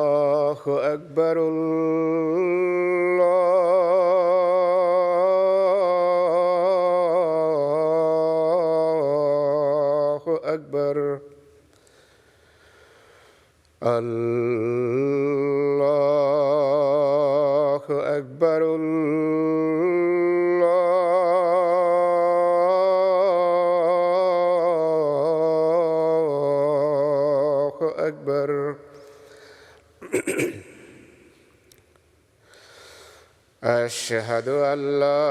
الله أكبر الله أكبر الله أكبر أشهد أن لا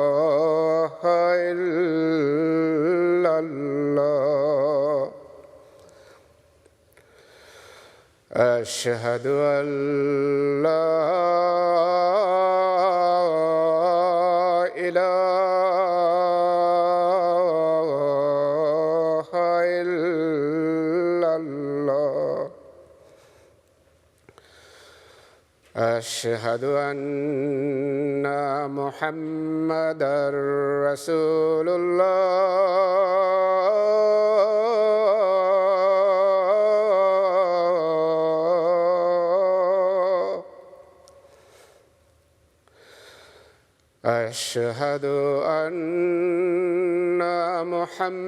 إله إلا الله أشهد أن لا إله إلا الله أشهد أن محمدًا رسول الله أشهد أن محمدًا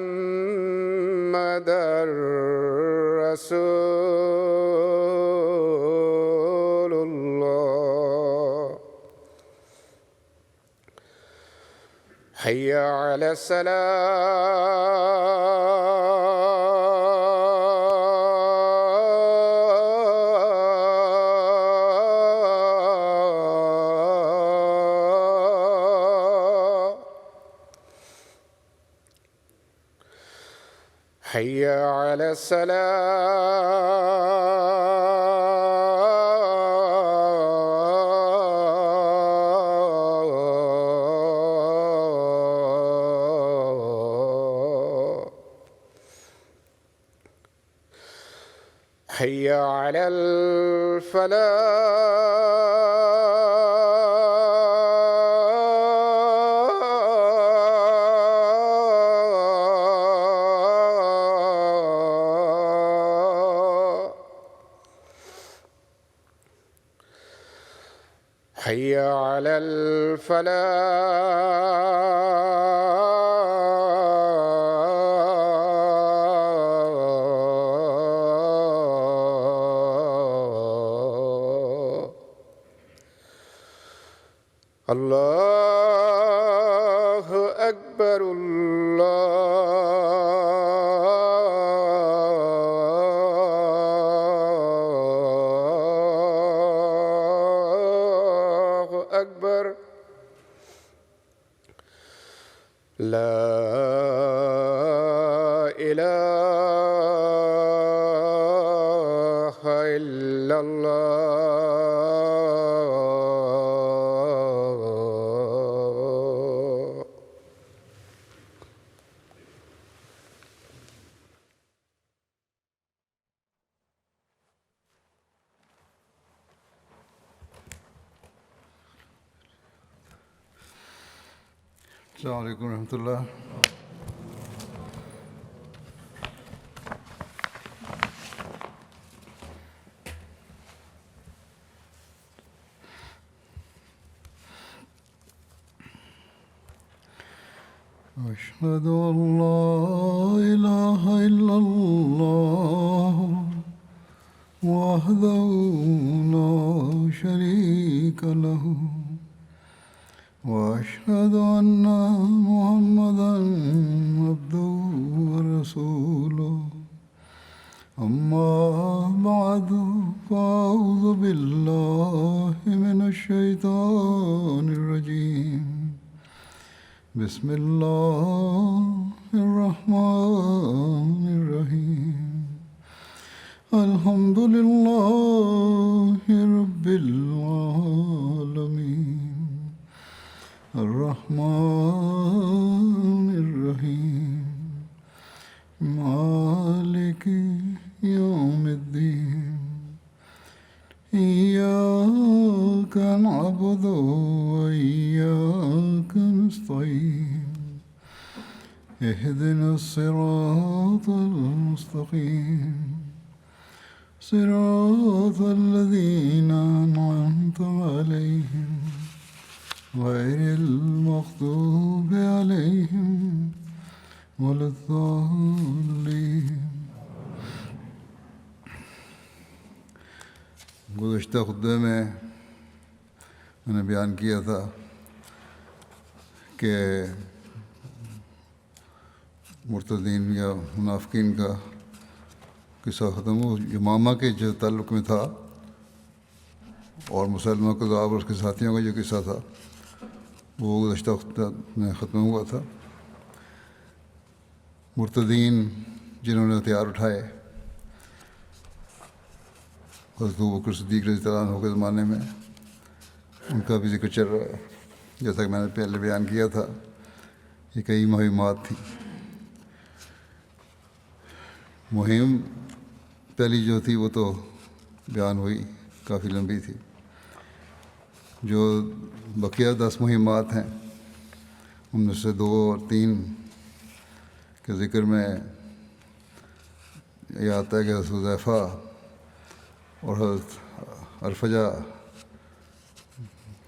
رسول الله حي على الصلاة حي على الصلاة حي على الفلاح حي على الفلاح الله أكبر الله أكبر لا إله إلا الله السلام علیکم ورحمۃ اللہ۔ أشهد أن لا إله إلا الله وحده لا شريك له وأشهد أن محمدًا عبده ورسوله أما بعد فأعوذ بالله من الشيطان الرجيم بسم الله الرحمن الرحيم الحمد لله رب العالمين الرحمن الرحيم مالك يوم الدين إياك نعبد وإياك نستعين اهدنا الصراط المستقيم صراط الذين أنعمت عليهم غير المغضوب عليهم ولا الضالين. گزشتہ خطبے میں نے بیان کیا تھا کہ مرتدین یا منافقین کا قصہ ختم ہو. یمامہ کے جو تعلق میں تھا اور مسلمہ کذاب اور اس کے ساتھیوں کا جو قصہ تھا وہ گزشتہ خطبہ میں ختم ہوا تھا. مرتدین جنہوں نے ہتھیار اٹھائے حضرت ابوبکر صدیق رضی اللہ عنہ کے زمانے میں، ان کا بھی ذکر چل رہا ہے. جیسا کہ میں نے پہلے بیان کیا تھا یہ کئی مہمات تھیں. مہم پہلی جو تھی وہ تو بیان ہوئی، کافی لمبی تھی. جو بقیہ 10 مہمات ہیں ان میں سے 2 اور 3 کے ذکر میں یہ آتا ہے کہ حضرت حذیفہ اور حضرت ارفجہ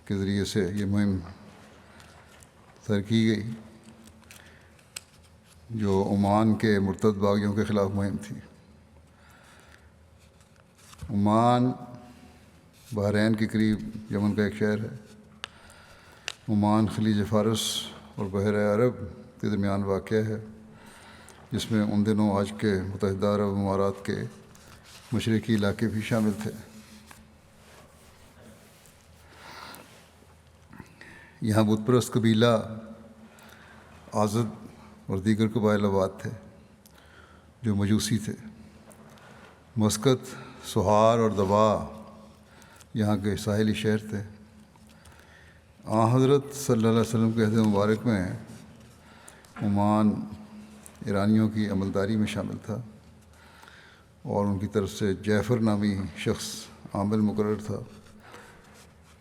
کے ذریعے سے یہ مہم سر کی گئی جو عمان کے مرتد باغیوں کے خلاف مہم تھی. عمان بحرین کے قریب یمن کا ایک شہر ہے. عمان خلیج فارس اور بحر عرب کے درمیان واقع ہے، جس میں ان دنوں آج کے متحدہ عرب امارات کے مشرقی علاقے بھی شامل تھے. یہاں بت پرست قبیلہ آزد اور دیگر قبائل آباد تھے جو مجوسی تھے. مسقط، سہار اور دبا یہاں کے ساحلی شہر تھے. حضرت صلی اللہ علیہ وسلم کے عہد مبارک میں عمان ایرانیوں کی عملداری میں شامل تھا اور ان کی طرف سے جعفر نامی شخص عامل مقرر تھا.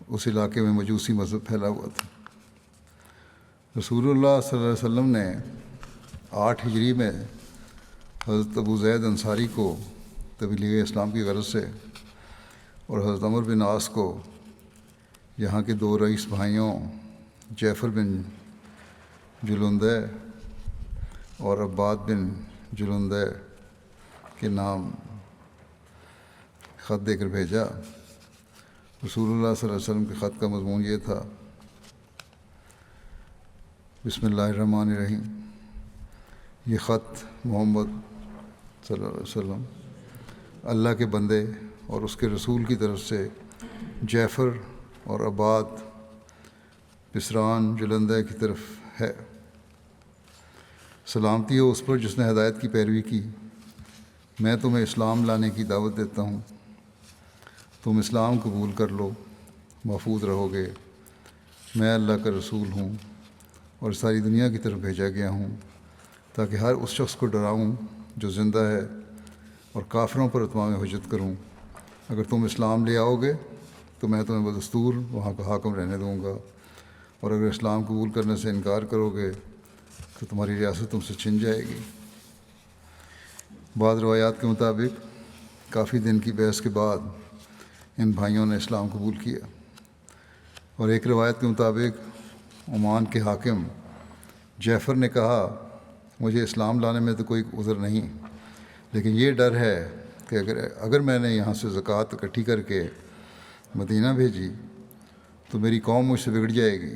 اس علاقے میں مجوسی مذہب پھیلا ہوا تھا. رسول اللہ صلی اللہ علیہ وسلم نے 8 ہجری میں حضرت ابو زید انصاری کو تبلیغ اسلام کی غرض سے اور حضرت عمر بن عاص کو یہاں کے 2 رئیس بھائیوں جعفر بن جلندہ اور عباد بن جلندہ کے نام خط دے کر بھیجا. رسول اللہ صلی اللہ علیہ وسلم کے خط کا مضمون یہ تھا: بسم اللہ الرحمن الرحیم. یہ خط محمد صلی اللہ علیہ وسلم اللہ کے بندے اور اس کے رسول کی طرف سے جعفر اور عباد پسران جلندہ کی طرف ہے. سلامتی ہو اس پر جس نے ہدایت کی پیروی کی. میں تمہیں اسلام لانے کی دعوت دیتا ہوں. تم اسلام قبول کر لو، محفوظ رہو گے. میں اللہ کا رسول ہوں اور ساری دنیا کی طرف بھیجا گیا ہوں تاکہ ہر اس شخص کو ڈراؤں جو زندہ ہے اور کافروں پر اتمام حجت کروں. اگر تم اسلام لے آؤ گے تو میں تمہیں بدستور وہاں کا حاکم رہنے دوں گا، اور اگر اسلام قبول کرنے سے انکار کرو گے تو تمہاری ریاست تم سے چھن جائے گی. بعض روایات کے مطابق کافی دن کی بحث کے بعد ان بھائیوں نے اسلام قبول کیا، اور ایک روایت کے مطابق عمان کے حاکم جعفر نے کہا مجھے اسلام لانے میں تو کوئی عذر نہیں، لیکن یہ ڈر ہے کہ اگر میں نے یہاں سے زکوٰۃ اکٹھی کر کے مدینہ بھیجی تو میری قوم مجھ سے بگڑ جائے گی.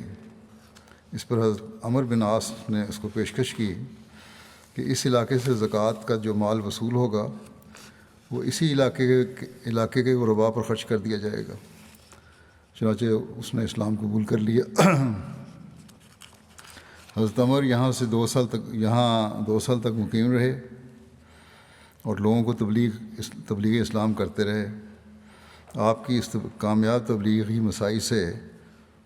اس پر حضرت عمر بن عاص نے اس کو پیشکش کی کہ اس علاقے سے زکوٰۃ کا جو مال وصول ہوگا وہ اسی علاقے کے غرباء پر خرچ کر دیا جائے گا. چنانچہ اس نے اسلام قبول کر لیا. حضرت عمر یہاں 2 سال تک مقیم رہے اور لوگوں کو تبلیغ اسلام کرتے رہے. آپ کی اس کامیاب تبلیغی مساعی سے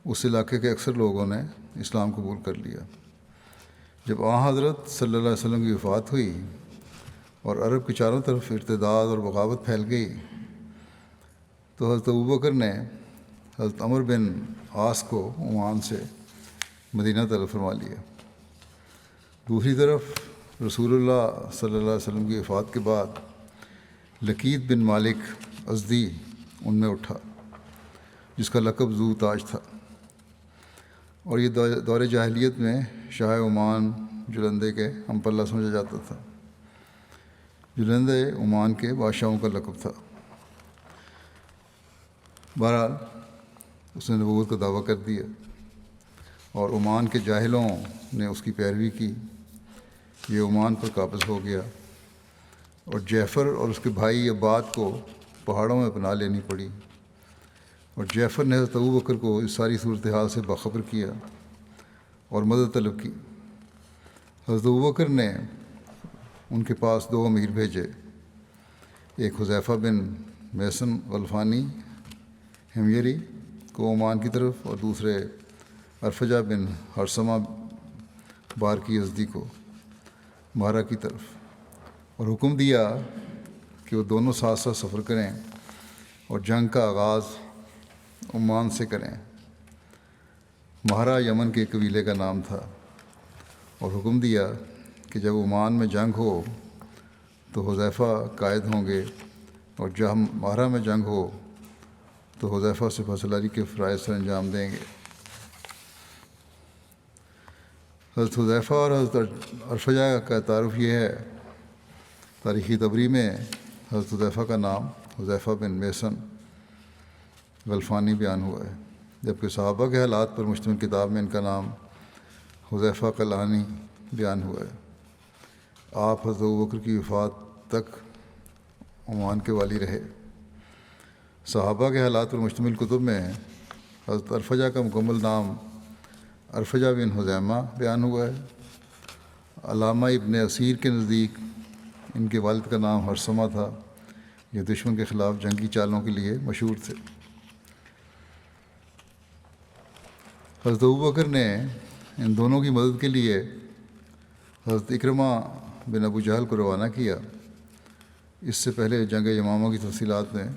اس علاقے کے اکثر لوگوں نے اسلام قبول کر لیا۔ جب حضرت صلی اللہ علیہ وسلم کی وفات ہوئی اور عرب کی چاروں طرف ارتداد اور بغاوت پھیل گئی تو حضرت ابوبکر نے حضرت عمر بن عاص کو عمان سے مدینہ طلب فرما لیا۔ دوسری طرف رسول اللہ صلی اللہ علیہ وسلم کی وفات کے بعد لقید بن مالک ازدی ان میں اٹھا، جس کا لقب ذو تاج تھا، اور یہ دور جاہلیت میں شاہ عمان جلندے کے ہم پلہ سمجھا جاتا تھا۔ جلندے عمان کے بادشاہوں کا لقب تھا۔ بہرحال اس نے نبوت کا دعویٰ کر دیا اور عمان کے جاہلوں نے اس کی پیروی کی۔ یہ عمان پر قابض ہو گیا اور جعفر اور اس کے بھائی عباد کو پہاڑوں میں پناہ لینی پڑی، اور جعفر نے حضرت ابوبکر کو اس ساری صورتحال سے باخبر کیا اور مدد طلب کی۔ حضرت ابوبکر نے ان کے پاس 2 امیر بھیجے، ایک حذیفہ بن محسن غلفانی ہمیری کو عمان کی طرف اور دوسرے عرفجہ بن ہرسمہ بارکی ازدی کو مہرا کی طرف، اور حکم دیا کہ وہ دونوں ساتھ ساتھ سفر کریں اور جنگ کا آغاز عمان سے کریں۔ مہرا یمن کے قبیلے کا نام تھا، اور حکم دیا کہ جب عمان میں جنگ ہو تو حذیفہ قائد ہوں گے، اور جب مہرا میں جنگ ہو تو حذیفہ سپہ سالاری کے فرائض سر انجام دیں گے۔ حضرت حذیفہ اور حضرت عرفجہ کا تعارف یہ ہے، تاریخی طبری میں حضرت حذیفہ کا نام حذیفہ بن محسن غلفانی بیان ہوا ہے، جبکہ صحابہ کے حالات پر مشتمل کتاب میں ان کا نام حذیفہ قلانی بیان ہوا ہے۔ آپ حضرت ابوبکر کی وفات تک عمان کے والی رہے۔ صحابہ کے حالات پر مشتمل کتب میں حضرت عرفجہ کا مکمل نام عرفجہ بن حذیمہ بیان ہوا ہے۔ علامہ ابن اسیر کے نزدیک ان کے والد کا نام ہرسمہ تھا۔ یہ دشمن کے خلاف جنگی چالوں کے لیے مشہور تھے۔ حضرت ابوبکر نے ان دونوں کی مدد کے لیے حضرت اکرمہ بن ابو جہل کو روانہ کیا۔ اس سے پہلے جنگ یمامہ کی تفصیلات میں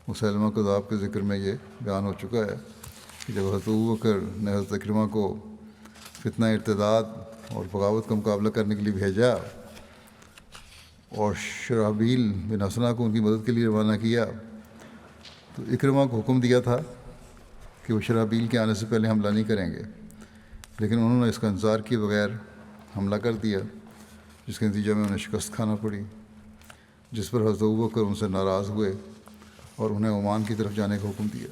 مسیلمہ کذاب کے ذکر میں یہ بیان ہو چکا ہے کہ جب حضرت ابوبکر نے حضرت اکرمہ کو فتنہ ارتداد اور بغاوت کا مقابلہ کرنے کے لیے بھیجا اور شرحبیل بن حسنہ کو ان کی مدد کے لیے روانہ کیا، تو اکرمہ کو حکم دیا تھا کہ وہ شرحبیل کے آنے سے پہلے حملہ نہیں کریں گے، لیکن انہوں نے اس کا انتظار کیے بغیر حملہ کر دیا، جس کے نتیجہ میں انہیں شکست کھانا پڑی، جس پر حضرت ابوبکر ان سے ناراض ہوئے اور انہیں عمان کی طرف جانے کا حکم دیا۔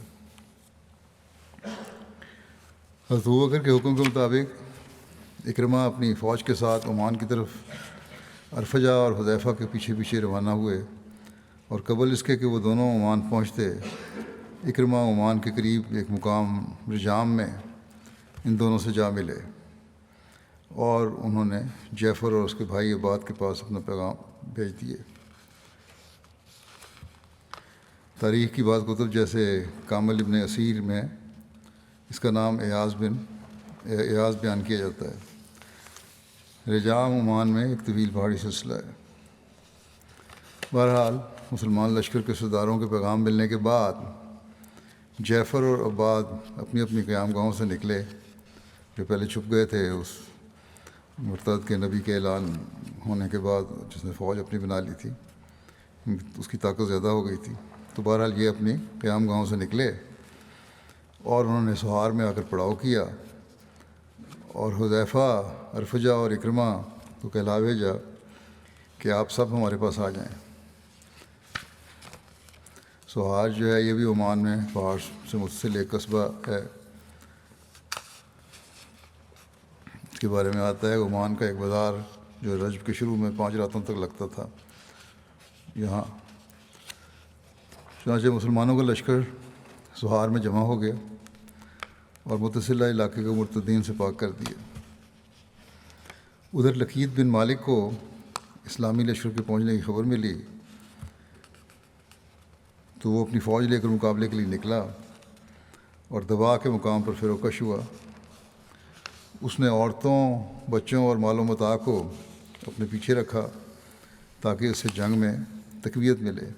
حضرت ابوبکر کے حکم کے مطابق اکرمہ اپنی فوج کے ساتھ عمان کی طرف عرفجہ اور حذیفہ کے پیچھے پیچھے روانہ ہوئے، اور قبل اس کے کہ وہ دونوں عمان پہنچتے، اکرمہ عمان کے قریب ایک مقام رجام میں ان دونوں سے جا ملے، اور انہوں نے جعفر اور اس کے بھائی عباد کے پاس اپنا پیغام بھیج دیے۔ تاریخ کی بعض کتب جیسے کامل ابن اسیر میں اس کا نام ایاز بیان کیا جاتا ہے۔ رجام عمان میں ایک طویل پہاڑی سلسلہ ہے۔ بہرحال مسلمان لشکر کے سرداروں کے پیغام ملنے کے بعد جعفر اور عباد اپنی اپنی قیام گاہوں سے نکلے، جو پہلے چھپ گئے تھے اس مرتد کے نبی کے اعلان ہونے کے بعد، جس نے فوج اپنی بنا لی تھی، اس کی طاقت زیادہ ہو گئی تھی۔ تو بہرحال یہ اپنی قیام گاہوں سے نکلے اور انہوں نے سہار میں آ کر پڑاؤ کیا، اور حذیفہ، عرفجہ اور اکرمہ کو کہلا بھیجا کہ آپ سب ہمارے پاس آ جائیں۔ سہار جو ہے یہ بھی عمان میں پہاڑ سے متصل ایک قصبہ ہے۔ اس کے بارے میں آتا ہے عمان کا ایک بازار جو رجب کے شروع میں 5 راتوں تک لگتا تھا یہاں۔ چنانچہ مسلمانوں کا لشکر سہار میں جمع ہو گیا اور متصلہ علاقے کو مرتدین سے پاک کر دیا۔ ادھر لقید بن مالک کو اسلامی لشکر کے پہنچنے کی خبر ملی تو وہ اپنی فوج لے کر مقابلے کے لیے نکلا، اور دبا کے مقام پر فروکش ہوا۔ اس نے عورتوں، بچوں اور مال و متاع کو اپنے پیچھے رکھا تاکہ اسے جنگ میں تقویت ملے۔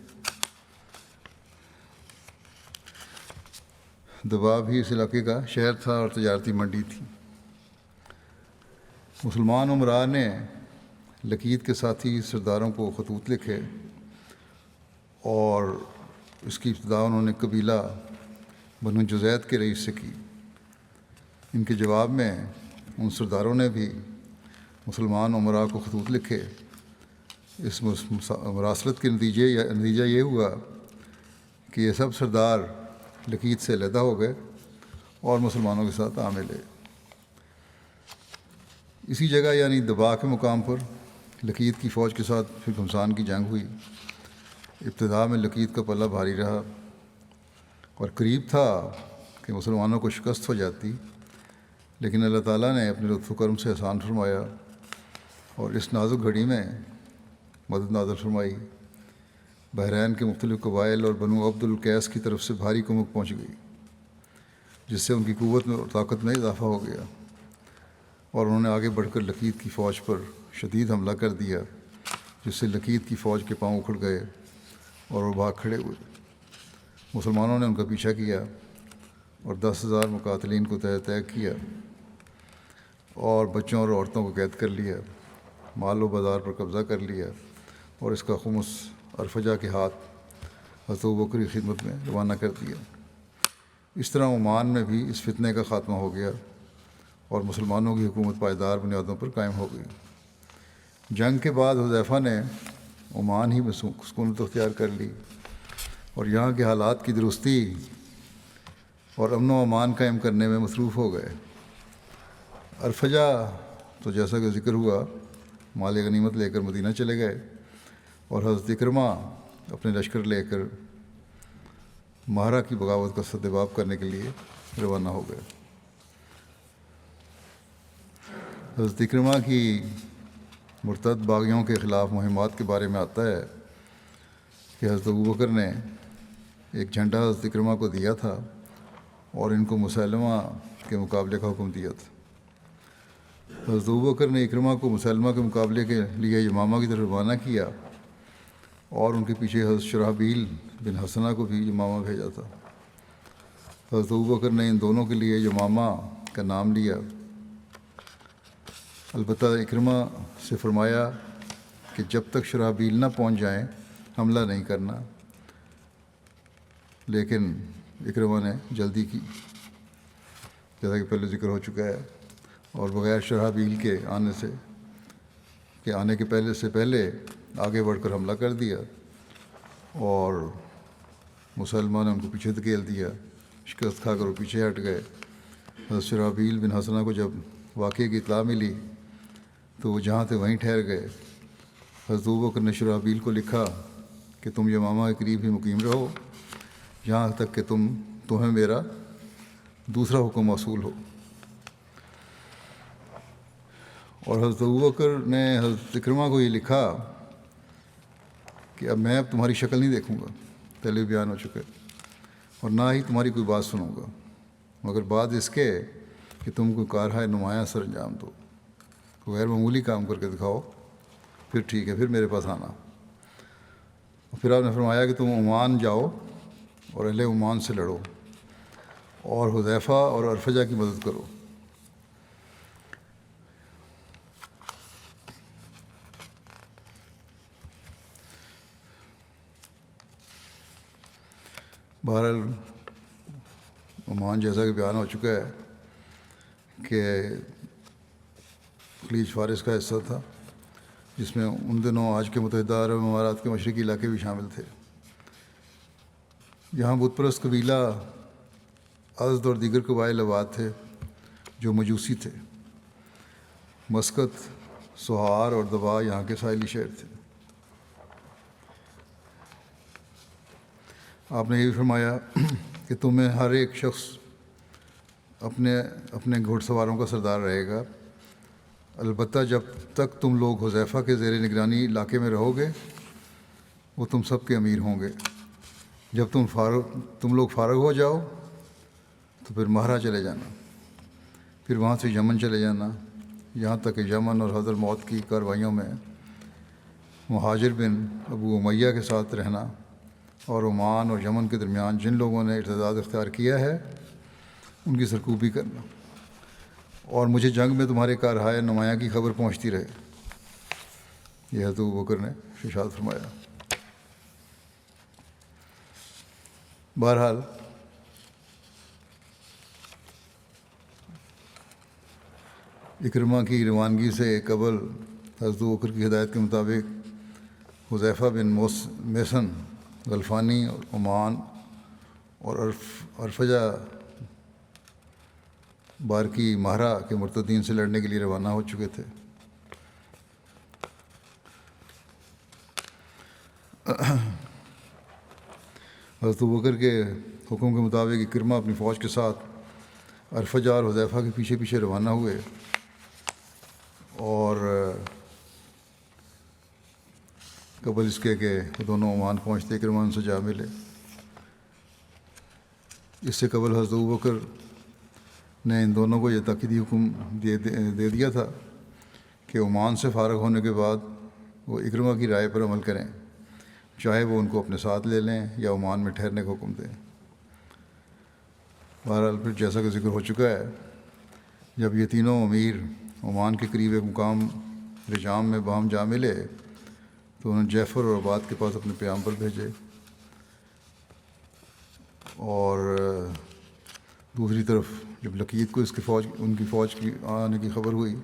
دبا بھی اس علاقے کا شہر تھا اور تجارتی منڈی تھی۔ مسلمان امراء نے لقیط کے ساتھی سرداروں کو خطوط لکھے اور اس کی ابتدا انہوں نے قبیلہ بنو جزید کے رئیس سے کی۔ ان کے جواب میں ان سرداروں نے بھی مسلمان امراء کو خطوط لکھے۔ اس مراسلت کے نتیجہ یہ ہوا کہ یہ سب سردار لقیط سے علیحدہ ہو گئے اور مسلمانوں کے ساتھ آ ملے۔ اسی جگہ یعنی دبا کے مقام پر لقیط کی فوج کے ساتھ پھر گھمسان کی جنگ ہوئی۔ ابتدا میں لقیط کا پلہ بھاری رہا اور قریب تھا کہ مسلمانوں کو شکست ہو جاتی، لیکن اللہ تعالیٰ نے اپنے لطف و کرم سے آسان فرمایا اور اس نازک گھڑی میں مدد نازل فرمائی۔ بحرین کے مختلف قبائل اور بنو عبد القیس کی طرف سے بھاری کمک پہنچ گئی، جس سے ان کی قوت میں اور طاقت میں اضافہ ہو گیا، اور انہوں نے آگے بڑھ کر لقیط کی فوج پر شدید حملہ کر دیا، جس سے لقیط کی فوج کے پاؤں اکھڑ گئے اور وہ بھاگ کھڑے ہوئے۔ مسلمانوں نے ان کا پیچھا کیا اور 10,000 مقاتلین کو طے کیا اور بچوں اور عورتوں کو قید کر لیا، مال و بازار پر قبضہ کر لیا اور اس کا خمس ارفجا کے ہاتھ حضرت ابوبکر کی خدمت میں روانہ کر دیا۔ اس طرح عمان میں بھی اس فتنے کا خاتمہ ہو گیا اور مسلمانوں کی حکومت پائیدار بنیادوں پر قائم ہو گئی۔ جنگ کے بعد حذیفہ نے عمان ہی میں سکونت اختیار کر لی اور یہاں کے حالات کی درستی اور امن و امان قائم کرنے میں مصروف ہو گئے۔ ارفجا تو جیسا کہ ذکر ہوا مال غنیمت لے کر مدینہ چلے گئے اور حضرت اکرمہ اپنے لشکر لے کر ماہرہ کی بغاوت کا سدباب کرنے کے لیے روانہ ہو گئے۔ حضرت اکرمہ کی مرتد باغیوں کے خلاف مہمات کے بارے میں آتا ہے کہ حضرت ابوبکر نے ایک جھنڈا حضرت اکرمہ کو دیا تھا اور ان کو مسلمہ کے مقابلے کا حکم دیا تھا۔ حضرت ابوبکر نے اکرمہ کو مسلمہ کے مقابلے کے لیے یمامہ کی طرف روانہ کیا اور ان کے پیچھے حضرت شرحبیل بن حسنہ کو بھی یمامہ بھیجا تھا۔ حضرت ابوبکر نے ان دونوں کے لیے یمامہ کا نام لیا، البتہ اکرمہ سے فرمایا کہ جب تک شرحبیل نہ پہنچ جائیں حملہ نہیں کرنا، لیکن اکرمہ نے جلدی کی جیسا کہ پہلے ذکر ہو چکا ہے، اور بغیر شرحبیل کے آنے کے پہلے آگے بڑھ کر حملہ کر دیا اور مسلمان نے ان کو پیچھے دھکیل دیا، شکست کھا کر وہ پیچھے ہٹ گئے۔ حضرت شرحبیل بن حسنہ کو جب واقعے کی اطلاع ملی تو وہ جہاں تھے وہیں ٹھہر گئے۔ حضرت ابوبکر نے شرحبیل کو لکھا کہ تم یمامہ کے قریب ہی مقیم رہو یہاں تک کہ تمہیں میرا دوسرا حکم موصول ہو۔ اور حضرت ابوبکر نے حضرت اکرمہ کو یہ لکھا کہ اب میں تمہاری شکل نہیں دیکھوں گا، پہلے بیان ہو چکا ہے، اور نہ ہی تمہاری کوئی بات سنوں گا، مگر بعد اس کے کہ تم کو کارہائے نمایاں سر انجام دو، غیر معمولی کام کر کے دکھاؤ، پھر ٹھیک ہے، پھر میرے پاس آنا۔ پھر آپ نے فرمایا کہ تم عمان جاؤ اور اہل عمان سے لڑو اور حذیفہ اور ارفجا کی مدد کرو۔ بہرحال عمان جیسا کہ بیان ہو چکا ہے کہ خلیج فارس کا حصہ تھا، جس میں ان دنوں آج کے متحدہ عرب امارات کے مشرقی علاقے بھی شامل تھے۔ یہاں بت پرست قبیلہ ازد اور دیگر قبائل آباد تھے جو مجوسی تھے۔ مسقط، سوہار اور دبا یہاں کے ساحلی شہر تھے۔ آپ نے یہ بھی فرمایا کہ تمہیں ہر ایک شخص اپنے گھوڑ سواروں کا سردار رہے گا، البتہ جب تک تم لوگ حذیفہ کے زیر نگرانی علاقے میں رہو گے وہ تم سب کے امیر ہوں گے۔ جب تم لوگ فارغ ہو جاؤ تو تو پھر مہرا چلے جانا، پھر وہاں سے یمن چلے جانا، یہاں تک کہ یمن اور حضر موت کی کارروائیوں میں مہاجر بن ابو امیہ کے ساتھ رہنا، اور عمان اور یمن کے درمیان جن لوگوں نے ارتداد اختیار کیا ہے ان کی سرکوبی کرنا، اور مجھے جنگ میں تمہارے کارہائے نمایاں کی خبر پہنچتی رہے۔ یہ حضرت ابوبکر نے ارشاد فرمایا۔ بہرحال اکرمہ کی روانگی سے قبل حضرت ابوبکر کی ہدایت کے مطابق حذیفہ بن میسن غلفانی اور عمان اور عرفجہ بارکی مہرا کے مرتدین سے لڑنے کے لیے روانہ ہو چکے تھے۔ حضرت ابوبکر کے حکم کے مطابق اکرمہ اپنی فوج کے ساتھ عرفجہ اور حذیفہ کے پیچھے پیچھے روانہ ہوئے، اور قبل اس کے کہ وہ دونوں عمان پہنچتے اکرمہ ان سے جا ملے۔ اس سے قبل حضرت ابوبکر نے ان دونوں کو یہ تاکیدی حکم دے دیا تھا کہ عمان سے فارغ ہونے کے بعد وہ اکرمہ کی رائے پر عمل کریں، چاہے وہ ان کو اپنے ساتھ لے لیں یا عمان میں ٹھہرنے کا حکم دیں۔ بہرحال پھر جیسا کہ ذکر ہو چکا ہے، جب یہ تینوں امیر عمان کے قریب ایک مقام رجام میں باہم جا ملے تو انہوں نے جعفر اور عباد کے پاس اپنے پیغمبر بھیجے، اور دوسری طرف جب لقیط کو ان کی فوج کی آنے کی خبر ہوئی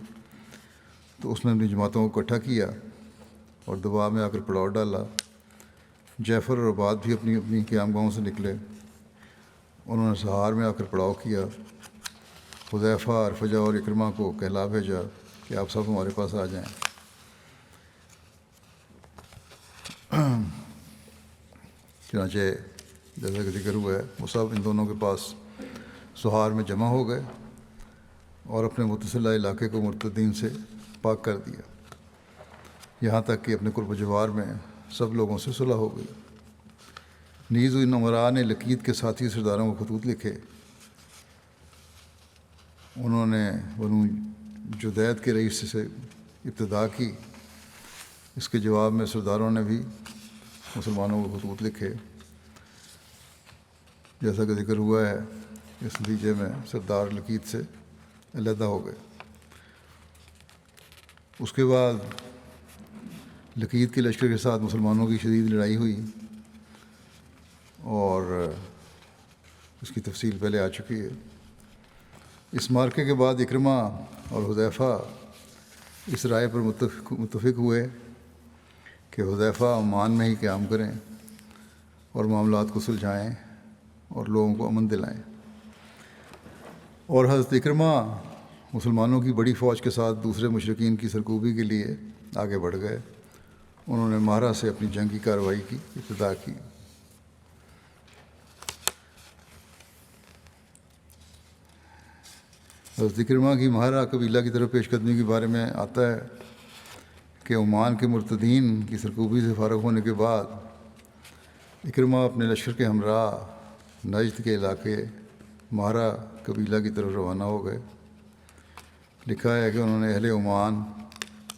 تو اس نے اپنی جماعتوں کو اکٹھا کیا اور دباؤ میں آ کر پڑاؤ ڈالا۔ جعفر اور عباد بھی اپنی اپنی قیام گاہوں سے نکلے، انہوں نے سہار میں آ کر پڑاؤ کیا۔ حذیفہ، عرفجہ اور اکرمہ کو کہلا بھیجا کہ آپ سب ہمارے پاس آ جائیں۔ چنانچہ جیسا کہ ذکر ہوا ہے وہ سب ان دونوں کے پاس سہار میں جمع ہو گئے اور اپنے متصلہ علاقے کو مرتدین سے پاک کر دیا، یہاں تک کہ اپنے قرب و جوار میں سب لوگوں سے صلح ہو گئی۔ نیز ان امراء نے لقیط کے ساتھی سرداروں کو خطوط لکھے، انہوں نے بنو جدید کے رئیس سے ابتدا کی۔ اس کے جواب میں سرداروں نے بھی مسلمانوں کو خطوط لکھے، جیسا کہ ذکر ہوا ہے۔ اس نتیجے میں سردار لقیط سے علیحدہ ہو گئے۔ اس کے بعد لقیط کے لشکر کے ساتھ مسلمانوں کی شدید لڑائی ہوئی، اور اس کی تفصیل پہلے آ چکی ہے۔ اس معرکے کے بعد اکرمہ اور حذیفہ اس رائے پر متفق ہوئے کہ حذیفہ عمان میں ہی قیام کریں اور معاملات کو سلجھائیں اور لوگوں کو امن دلائیں، اور حضرت اکرمہ مسلمانوں کی بڑی فوج کے ساتھ دوسرے مشرکین کی سرکوبی کے لیے آگے بڑھ گئے۔ انہوں نے مہرا سے اپنی جنگی کارروائی کی ابتدا کی۔ حضرت اکرمہ کی مہرا قبیلہ کی طرف پیش قدمی کے بارے میں آتا ہے کہ عمان کے مرتدین کی سرکوبی سے فارغ ہونے کے بعد اکرمہ اپنے لشکر کے ہمراہ نجد کے علاقے مہرا قبیلہ کی طرف روانہ ہو گئے۔ لکھا ہے کہ انہوں نے اہل عمان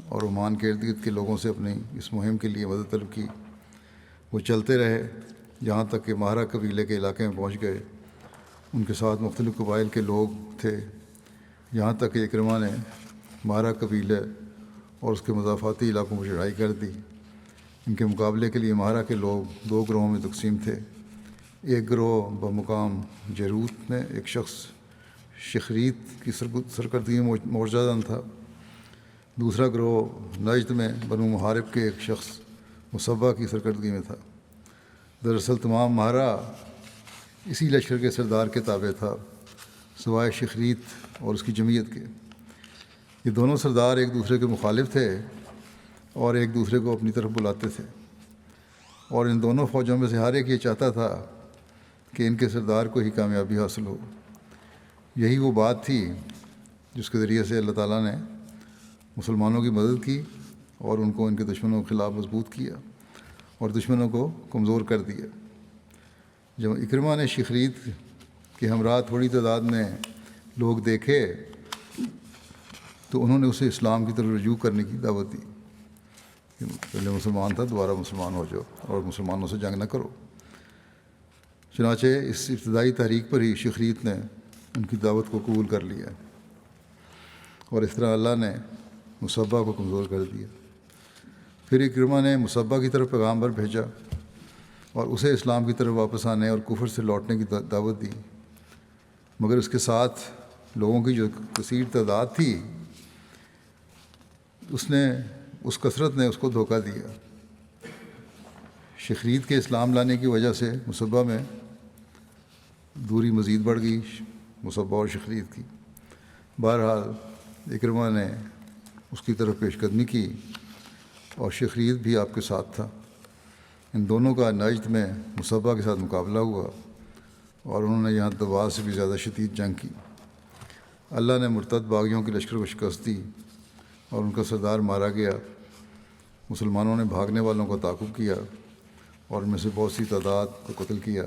اور عمان کے ارد گرد کے لوگوں سے اپنی اس مہم کے لیے مدد طلب کی۔ وہ چلتے رہے جہاں تک کہ مہرا قبیلے کے علاقے میں پہنچ گئے۔ ان کے ساتھ مختلف قبائل کے لوگ تھے، یہاں تک کہ اکرمہ نے مہرا قبیلے اور اس کے مضافاتی علاقوں میں چڑھائی کر دی۔ ان کے مقابلے کے لیے مہرا کے لوگ دو گروہوں میں تقسیم تھے۔ ایک گروہ بمقام جیروت میں ایک شخص شخریت کی سرکردگی میں معجزہ تھا، دوسرا گروہ نجد میں بنو محارب کے ایک شخص مصبہ کی سرکردگی میں تھا۔ دراصل تمام مہرا اسی لشکر کے سردار کے تابع تھا سوائے شخریت اور اس کی جمعیت کے۔ یہ دونوں سردار ایک دوسرے کے مخالف تھے اور ایک دوسرے کو اپنی طرف بلاتے تھے، اور ان دونوں فوجوں میں سے ہر ایک یہ چاہتا تھا کہ ان کے سردار کو ہی کامیابی حاصل ہو۔ یہی وہ بات تھی جس کے ذریعے سے اللہ تعالیٰ نے مسلمانوں کی مدد کی اور ان کو ان کے دشمنوں کے خلاف مضبوط کیا اور دشمنوں کو کمزور کر دیا۔ جب اکرمہ نے شخریت کہ ہمراہ تھوڑی تعداد میں لوگ دیکھے تو انہوں نے اسے اسلام کی طرف رجوع کرنے کی دعوت دی کہ پہلے مسلمان تھا، دوبارہ مسلمان ہو جاؤ اور مسلمانوں سے جنگ نہ کرو۔ چنانچہ اس ابتدائی تحریک پر ہی شخریت نے ان کی دعوت کو قبول کر لیا، اور اس طرح اللہ نے مصبہ کو کمزور کر دیا۔ پھر اکرمہ نے مصبہ کی طرف پیغامبر بھیجا اور اسے اسلام کی طرف واپس آنے اور کفر سے لوٹنے کی دعوت دی، مگر اس کے ساتھ لوگوں کی جو کثیر تعداد تھی اس کثرت نے اس کو دھوکہ دیا۔ شخریت کے اسلام لانے کی وجہ سے مصبہ میں دوری مزید بڑھ گئی، مصبہ اور شخریت کی۔ بہرحال اکرمہ نے اس کی طرف پیش قدمی کی اور شخریت بھی آپ کے ساتھ تھا۔ ان دونوں کا نجد میں مصبہ کے ساتھ مقابلہ ہوا اور انہوں نے یہاں دبا سے بھی زیادہ شدید جنگ کی۔ اللہ نے مرتد باغیوں کے لشکر کو شکست دی اور ان کا سردار مارا گیا۔ مسلمانوں نے بھاگنے والوں کو تعاقب کیا اور ان میں سے بہت سی تعداد کو قتل کیا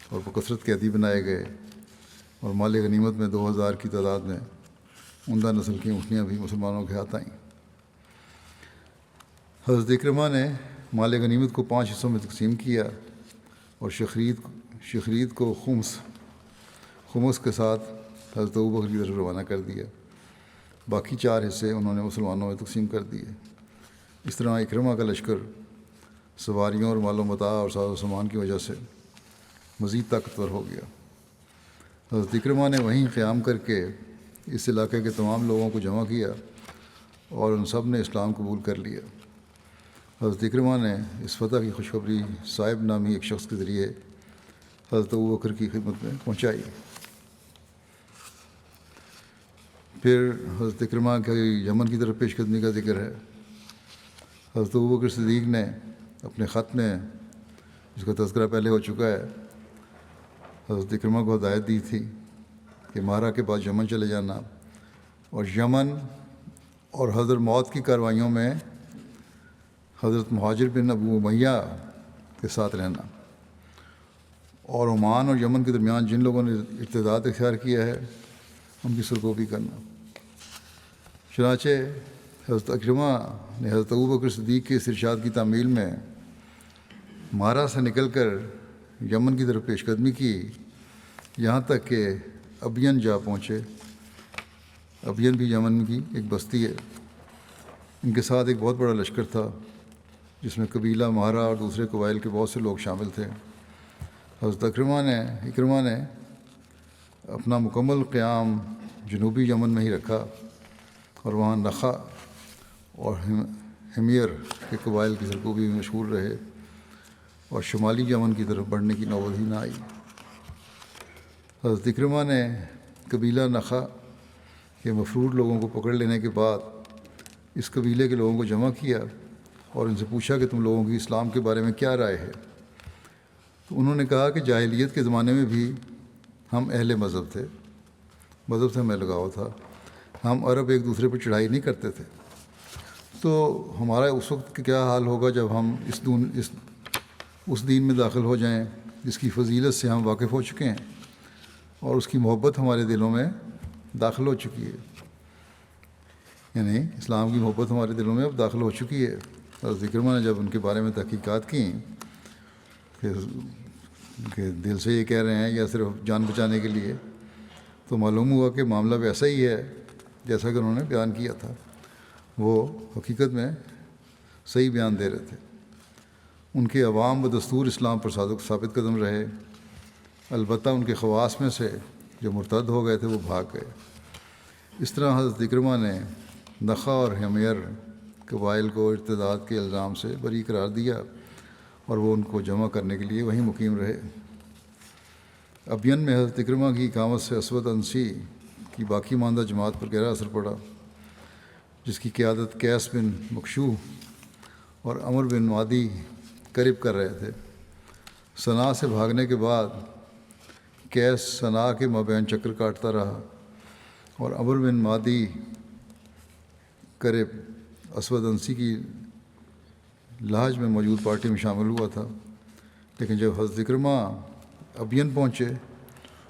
اور بکثرت قیدی بنائے گئے، اور مال غنیمت میں 2000 کی تعداد میں عمدہ نسل کی اونٹنیاں بھی مسلمانوں کے ہاتھ آئیں۔ حضرت اکرمہ نے مال غنیمت کو 5 حصوں میں تقسیم کیا اور شخریت کو خمس کے ساتھ حضرت ابوبکر کی طرف روانہ کر دیا۔ باقی 4 حصے انہوں نے مسلمانوں میں تقسیم کر دیے۔ اس طرح اکرمہ کا لشکر سواریوں اور مال و متاع اور ساز و سامان کی وجہ سے مزید طاقتور ہو گیا۔ حضرت اکرمہ نے وہیں قیام کر کے اس علاقے کے تمام لوگوں کو جمع کیا اور ان سب نے اسلام قبول کر لیا۔ حضرت اکرمہ نے اس فتح کی خوشخبری صائب نامی ایک شخص کے ذریعے حضرت ابوبکر کی خدمت میں پہنچائی۔ پھر حضرت اکرمہ کے یمن کی طرف پیش قدمی کا ذکر ہے۔ حضرت ابوبکر صدیق نے اپنے خط میں، جس کا تذکرہ پہلے ہو چکا ہے، حضرت اکرمہ کو ہدایت دی تھی کہ مارا کے بعد یمن چلے جانا اور یمن اور حضرت موت کی کاروائیوں میں حضرت مہاجر بن ابو امیہ کے ساتھ رہنا، اور عمان اور یمن کے درمیان جن لوگوں نے ارتداد اختیار کیا ہے ان کی سرگوبی کرنا۔ چنانچہ حضرت اکرمہ نے حضرت ابوبکر صدیق کے اس ارشاد کی تعمیل میں مارا سے نکل کر یمن کی طرف پیش قدمی کی، یہاں تک کہ ابین جا پہنچے۔ ابین بھی یمن کی ایک بستی ہے۔ ان کے ساتھ ایک بہت بڑا لشکر تھا جس میں قبیلہ مہرا اور دوسرے قبائل کے بہت سے لوگ شامل تھے۔ حضرت اکرمہ نے اپنا مکمل قیام جنوبی یمن میں ہی رکھا اور وہاں نخا اور حمیر کے قبائل کی سرکوبی میں مشغول رہے، اور شمالی یمن کی طرف بڑھنے کی نوبت ہی نہ آئی۔ حضرت اکرمہ نے قبیلہ نخا کے مفرور لوگوں کو پکڑ لینے کے بعد اس قبیلے کے لوگوں کو جمع کیا اور ان سے پوچھا کہ تم لوگوں کی اسلام کے بارے میں کیا رائے ہے؟ تو انہوں نے کہا کہ جاہلیت کے زمانے میں بھی ہم اہل مذہب تھے، مذہب سے ہمیں لگاؤ تھا، ہم عرب ایک دوسرے پر چڑھائی نہیں کرتے تھے، تو ہمارا اس وقت کیا حال ہوگا جب ہم اس دین میں داخل ہو جائیں جس کی فضیلت سے ہم واقف ہو چکے ہیں اور اس کی محبت ہمارے دلوں میں داخل ہو چکی ہے، یعنی اسلام کی محبت ہمارے دلوں میں اب داخل ہو چکی ہے۔ حضرت اکرمہ نے جب ان کے بارے میں تحقیقات کی کہ دل سے یہ کہہ رہے ہیں یا صرف جان بچانے کے لیے، تو معلوم ہوا کہ معاملہ ویسا ہی ہے جیسا کہ انہوں نے بیان کیا تھا۔ وہ حقیقت میں صحیح بیان دے رہے تھے۔ ان کے عوام بدستور اسلام پر ثابت قدم رہے، البتہ ان کے خواص میں سے جو مرتد ہو گئے تھے وہ بھاگ گئے۔ اس طرح حضرت اکرمہ نے نخا اور حمیر قبائل کو ارتداد کے الزام سے بری قرار دیا اور وہ ان کو جمع کرنے کے لیے وہیں مقیم رہے۔ ابین میں حضرت اکرمہ کی اقامت سے اسود انسی کی باقی ماندہ جماعت پر گہرا اثر پڑا، جس کی قیادت قیس بن مکشوح اور عمر بن مادی قریب کر رہے تھے۔ صنعاء سے بھاگنے کے بعد قیس صنعاء کے مابین چکر کاٹتا رہا اور عمر بن مادی قریب اسود انسی کی لہج میں موجود پارٹی میں شامل ہوا تھا، لیکن جب حضرت اکرمہ ابین پہنچے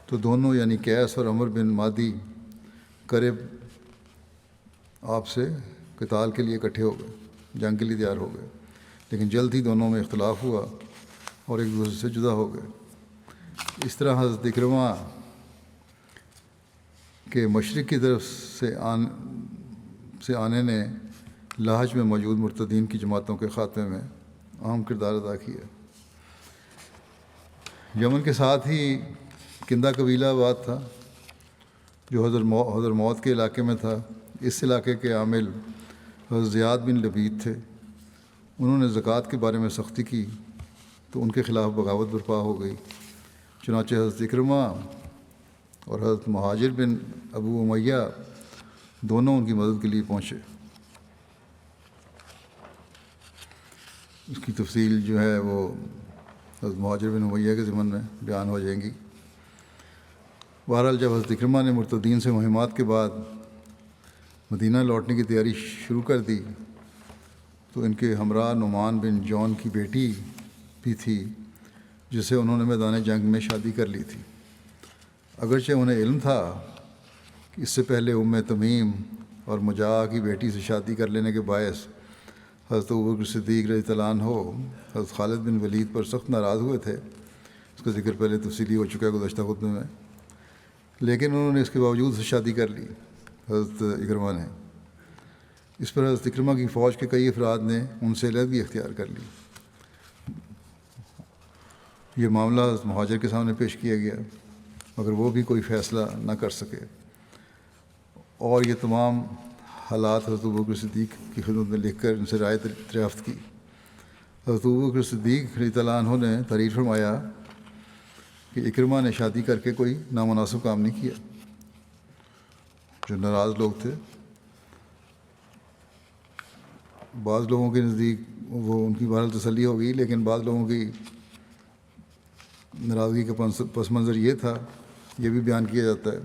تو تو دونوں یعنی قیس اور عمر بن مادی کرب آپ سے قتال کے لیے اکٹھے ہو گئے، جنگ کے لیے تیار ہو گئے، لیکن جلد ہی دونوں میں اختلاف ہوا اور ایک دوسرے سے جدا ہو گئے۔ اس طرح حضرت اکرمہ کے مشرق کی طرف سے آنے نے لاہج میں موجود مرتدین کی جماعتوں کے خاتمے میں اہم کردار ادا کیا۔ یمن کے ساتھ ہی کندہ قبیلہ آباد تھا جو حضرموت کے علاقے میں تھا۔ اس علاقے کے عامل حضرت زیاد بن لبید تھے۔ انہوں نے زکوٰۃ کے بارے میں سختی کی تو ان کے خلاف بغاوت برپا ہو گئی، چنانچہ حضرت اکرمہ اور حضرت مہاجر بن ابو امیہ دونوں ان کی مدد کے لیے پہنچے۔ اس کی تفصیل جو ہے وہ حضرت مہاجر بن امیہ کے ضمن میں بیان ہو جائیں گی۔ بہرحال جب حضرت اکرمہ نے مرتدین سے مہمات کے بعد مدینہ لوٹنے کی تیاری شروع کر دی تو ان کے ہمراہ نعمان بن جون کی بیٹی بھی تھی جسے انہوں نے میدان جنگ میں شادی کر لی تھی۔ اگرچہ انہیں علم تھا کہ اس سے پہلے تمیم اور مجاہ کی بیٹی سے شادی کر لینے کے باعث حضرت ابوبکر صدیق رضی اللہ عنہ حضرت خالد بن ولید پر سخت ناراض ہوئے تھے۔ اس کا ذکر پہلے تفصیلی ہو چکا ہے گزشتہ خطبے میں، لیکن انہوں نے اس کے باوجود سے شادی کر لی حضرت اکرمہ نے۔ اس پر حضرت اکرمہ کی فوج کے کئی افراد نے ان سے علیحدگی اختیار کر لی۔ یہ معاملہ حضرت مہاجر کے سامنے پیش کیا گیا مگر وہ بھی کوئی فیصلہ نہ کر سکے، اور یہ تمام حالات حضرت ابوبکر صدیق کی خدمت میں لکھ کر ان سے رائے دریافت کی۔ حضرت ابوبکر صدیق رضی اللہ عنہ نے تحریر فرمایا کہ اکرمہ نے شادی کر کے کوئی نامناسب کام نہیں کیا۔ جو ناراض لوگ تھے، بعض لوگوں کے نزدیک وہ ان کی بہرحال تسلی ہو گئی، لیکن بعض لوگوں کی ناراضگی کا پس منظر یہ تھا، یہ بھی بیان کیا جاتا ہے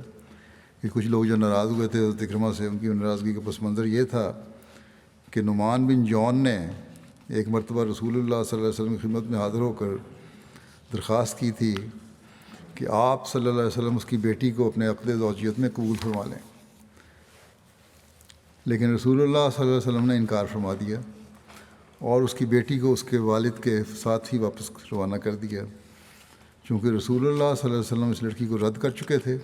کہ کچھ لوگ جو ناراض ہوئے تھے حضرت اکرمہ سے، ان کی ناراضگی کا پس منظر یہ تھا کہ نعمان بن جون نے ایک مرتبہ رسول اللہ صلی اللہ علیہ وسلم کی خدمت میں حاضر ہو کر درخواست کی تھی کہ آپ صلی اللہ علیہ وسلم اس کی بیٹی کو اپنے عقد زوجیت میں قبول فرما لیں، لیکن رسول اللہ صلی اللہ علیہ وسلم نے انکار فرما دیا اور اس کی بیٹی کو اس کے والد کے ساتھ ہی واپس روانہ کر دیا۔ چونکہ رسول اللہ صلی اللہ علیہ وسلم اس لڑکی کو رد کر چکے تھے،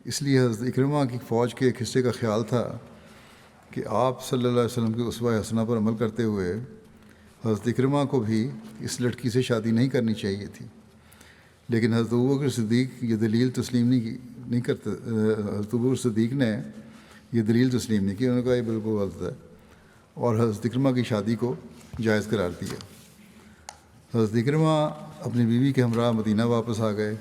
اس لیے حضرت اکرمہ کی فوج کے ایک حصے کا خیال تھا کہ آپ صلی اللہ علیہ وسلم کے اسوہ حسنہ پر عمل کرتے ہوئے حضرت اکرمہ کو بھی اس لڑکی سے شادی نہیں کرنی چاہیے تھی، لیکن حضرت ابوبکر صدیق یہ دلیل تسلیم نہیں کرتے۔ حضرت ابوبکر صدیق نے یہ دلیل تسلیم نہیں کی، انہوں نے کہا یہ بالکل غلط ہے، اور حضرت اکرمہ کی شادی کو جائز قرار دیا۔ حضرت اکرمہ اپنی بیوی کے ہمراہ مدینہ واپس آ گئے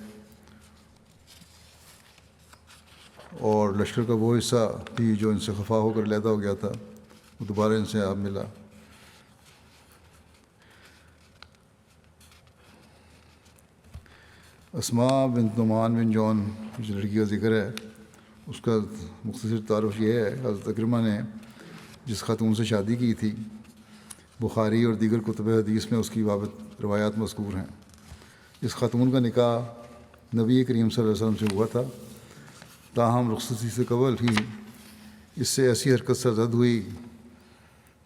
اور لشکر کا وہ حصہ بھی جو ان سے خفا ہو کر علیحدہ ہو گیا تھا وہ دوبارہ ان سے آپ ملا۔ اسماء بنت نعمان بن جون جس لڑکی کا ذکر ہے اس کا مختصر تعارف یہ ہے۔ حضرت اکرمہ نے جس خاتون سے شادی کی تھی، بخاری اور دیگر کتب حدیث میں اس کی بابت روایات مذکور ہیں۔ اس خاتون کا نکاح نبی کریم صلی اللہ علیہ وسلم سے ہوا تھا، تاہم رخصتی سے قبل ہی اس سے ایسی حرکت سرزد ہوئی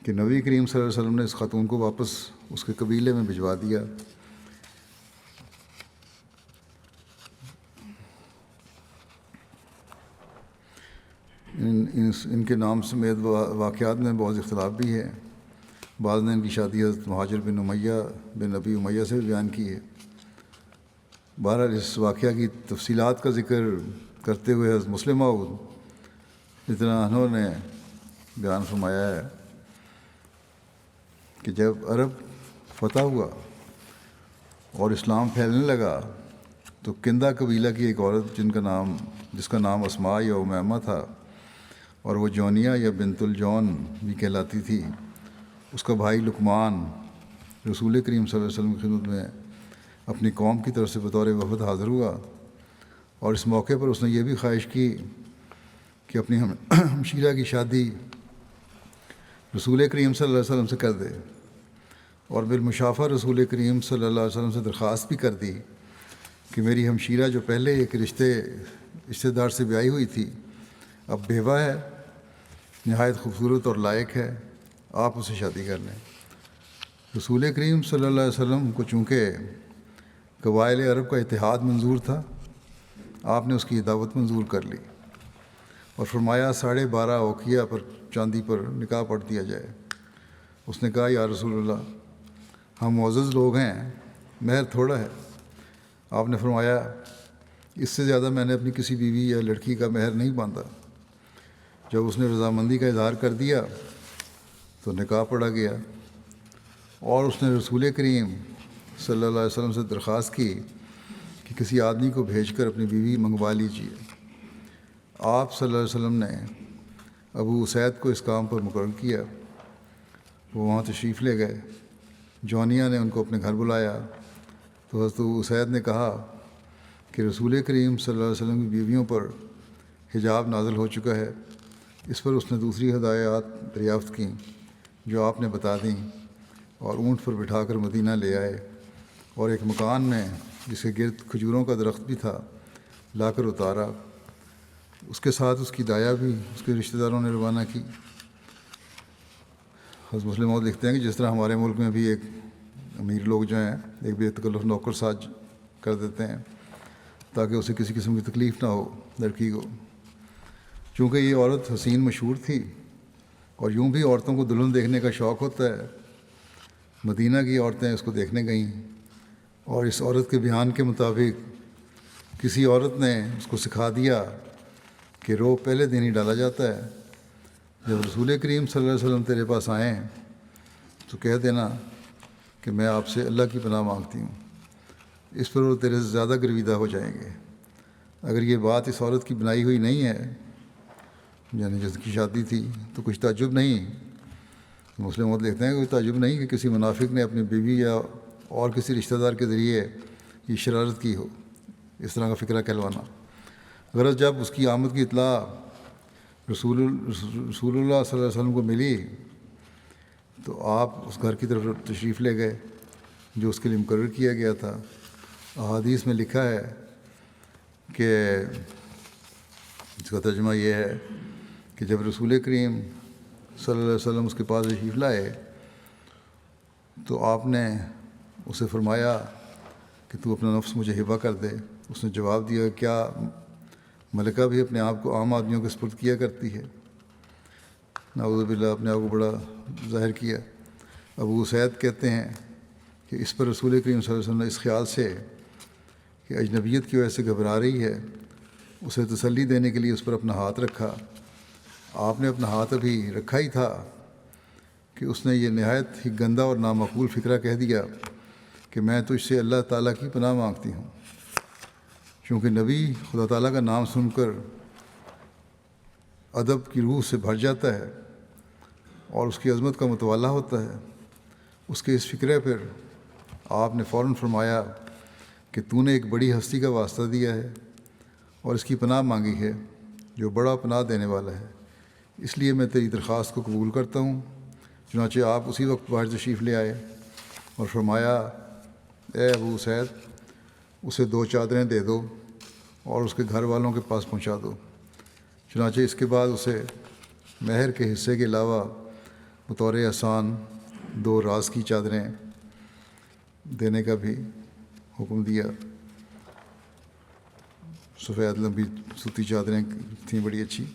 کہ نبی کریم صلی اللہ علیہ وسلم نے اس خاتون کو واپس اس کے قبیلے میں بھجوا دیا۔ ان کے نام سمیت واقعات میں بہت اختلاف بھی ہے۔ بعض نے ان کی شادی حضرت مہاجر بن امیہ بن ابی امیہ سے بھی بیان کی ہے۔ بہرحال اس واقعہ کی تفصیلات کا ذکر کرتے ہوئے حضرت مسلم موعود رضی اللہ عنہ نے بیان فرمایا ہے کہ جب عرب فتح ہوا اور اسلام پھیلنے لگا تو کندہ قبیلہ کی ایک عورت جس کا نام اسماء یا امیمہ تھا اور وہ جونیہ یا بنت الجون بھی کہلاتی تھی، اس کا بھائی لقمان رسول کریم صلی اللہ علیہ وسلم کی خدمت میں اپنی قوم کی طرف سے بطور وفد حاضر ہوا، اور اس موقع پر اس نے یہ بھی خواہش کی کہ اپنی ہمشیرہ کی شادی رسول کریم صلی اللہ علیہ وسلم سے کر دے، اور بالمشافہ رسول کریم صلی اللہ علیہ وسلم سے درخواست بھی کر دی کہ میری ہمشیرہ جو پہلے ایک رشتہ دار سے بیاہی ہوئی تھی اب بیوہ ہے، نہایت خوبصورت اور لائق ہے، آپ اسے شادی کر لیں۔ رسول کریم صلی اللہ علیہ وسلم کو چونکہ قبائل عرب کا اتحاد منظور تھا، آپ نے اس کی دعوت منظور کر لی اور فرمایا 12.5 اوقیہ پر چاندی پر نکاح پڑھ دیا جائے۔ اس نے کہا یا رسول اللہ، ہم معزز لوگ ہیں، مہر تھوڑا ہے۔ آپ نے فرمایا اس سے زیادہ میں نے اپنی کسی بیوی یا لڑکی کا مہر نہیں باندھا۔ جب اس نے رضامندی کا اظہار کر دیا تو نکاح پڑھا گیا، اور اس نے رسول کریم صلی اللہ علیہ وسلم سے درخواست کی کہ کسی آدمی کو بھیج کر اپنی بیوی منگوا لیجیے۔ آپ صلی اللہ علیہ وسلم نے ابو اسید کو اس کام پر مقرر کیا۔ وہ وہاں تشریف لے گئے، جونیہ نے ان کو اپنے گھر بلایا تو حضرت ابو اسید نے کہا کہ رسول کریم صلی اللہ علیہ وسلم کی بیویوں پر حجاب نازل ہو چکا ہے۔ اس پر اس نے دوسری ہدایات دریافت کیں جو آپ نے بتا دیں، اور اونٹ پر بٹھا کر مدینہ لے آئے اور ایک مکان میں جس کے گرد کھجوروں کا درخت بھی تھا لا کر اتارا۔ اس کے ساتھ اس کی دایا بھی اس کے رشتہ داروں نے روانہ کی۔ حضرت مسلم موعود لکھتے ہیں کہ جس طرح ہمارے ملک میں بھی ایک امیر لوگ جو ہیں ایک بے تکلف نوکر ساز کر دیتے ہیں تاکہ اسے کسی قسم کی تکلیف نہ ہو لڑکی کو۔ چونکہ یہ عورت حسین مشہور تھی اور یوں بھی عورتوں کو دلہن دیکھنے کا شوق ہوتا ہے، مدینہ کی عورتیں اس کو دیکھنے گئیں، اور اس عورت کے بیان کے مطابق کسی عورت نے اس کو سکھا دیا کہ رو پہلے دن ہی ڈالا جاتا ہے۔ جب رسول کریم صلی اللہ علیہ وسلم تیرے پاس آئیں تو کہہ دینا کہ میں آپ سے اللہ کی پناہ مانگتی ہوں۔ اس پر وہ تیرے سے زیادہ گرویدہ ہو جائیں گے۔ اگر یہ بات اس عورت کی بنائی ہوئی نہیں ہے، یعنی جس کی شادی تھی، تو کچھ تعجب نہیں۔ مسلم موعود لکھتے ہیں کہ کوئی تعجب نہیں کہ کسی منافق نے اپنی بیوی یا اور کسی رشتہ دار کے ذریعے یہ شرارت کی ہو، اس طرح کا فکرہ کہلوانا۔ غرض جب اس کی آمد کی اطلاع رسول اللہ صلی اللہ علیہ وسلم کو ملی تو آپ اس گھر کی طرف تشریف لے گئے جو اس کے لیے مقرر کیا گیا تھا۔ احادیث میں لکھا ہے کہ اس کا ترجمہ یہ ہے کہ جب رسول کریم صلی اللہ علیہ وسلم اس کے پاس تشریف لائے تو آپ نے اسے فرمایا کہ تو اپنا نفس مجھے ہبہ کر دے۔ اس نے جواب دیا کیا ملکہ بھی اپنے آپ کو عام آدمیوں کے سپرد کیا کرتی ہے؟ نعوذ باللہ، اپنے آپ کو بڑا ظاہر کیا۔ ابو اسید کہتے ہیں کہ اس پر رسول کریم صلی اللہ علیہ وسلم نے اس خیال سے کہ اجنبیت کی وجہ سے گھبرا رہی ہے اسے تسلی دینے کے لیے اس پر اپنا ہاتھ رکھا۔ آپ نے اپنا ہاتھ ابھی رکھا ہی تھا کہ اس نے یہ نہایت ہی گندا اور نامعقول فکرہ کہہ دیا کہ میں تجھ سے اللہ تعالیٰ کی پناہ مانگتی ہوں۔ چونکہ نبی خدا تعالیٰ کا نام سن کر ادب کی روح سے بھر جاتا ہے اور اس کی عظمت کا متوالا ہوتا ہے، اس کے اس فکرے پر آپ نے فوراً فرمایا کہ تو نے ایک بڑی ہستی کا واسطہ دیا ہے اور اس کی پناہ مانگی ہے جو بڑا پناہ دینے والا ہے، اس لیے میں تیری درخواست کو قبول کرتا ہوں۔ چنانچہ آپ اسی وقت باہر تشریف لے آئے اور فرمایا اے ابو اسید، اسے 2 چادریں دے دو اور اس کے گھر والوں کے پاس پہنچا دو۔ چنانچہ اس کے بعد اسے مہر کے حصے کے علاوہ بطور احسان 2 راز کی چادریں دینے کا بھی حکم دیا۔ سفید لمبی سوتی چادریں تھیں بڑی اچھی،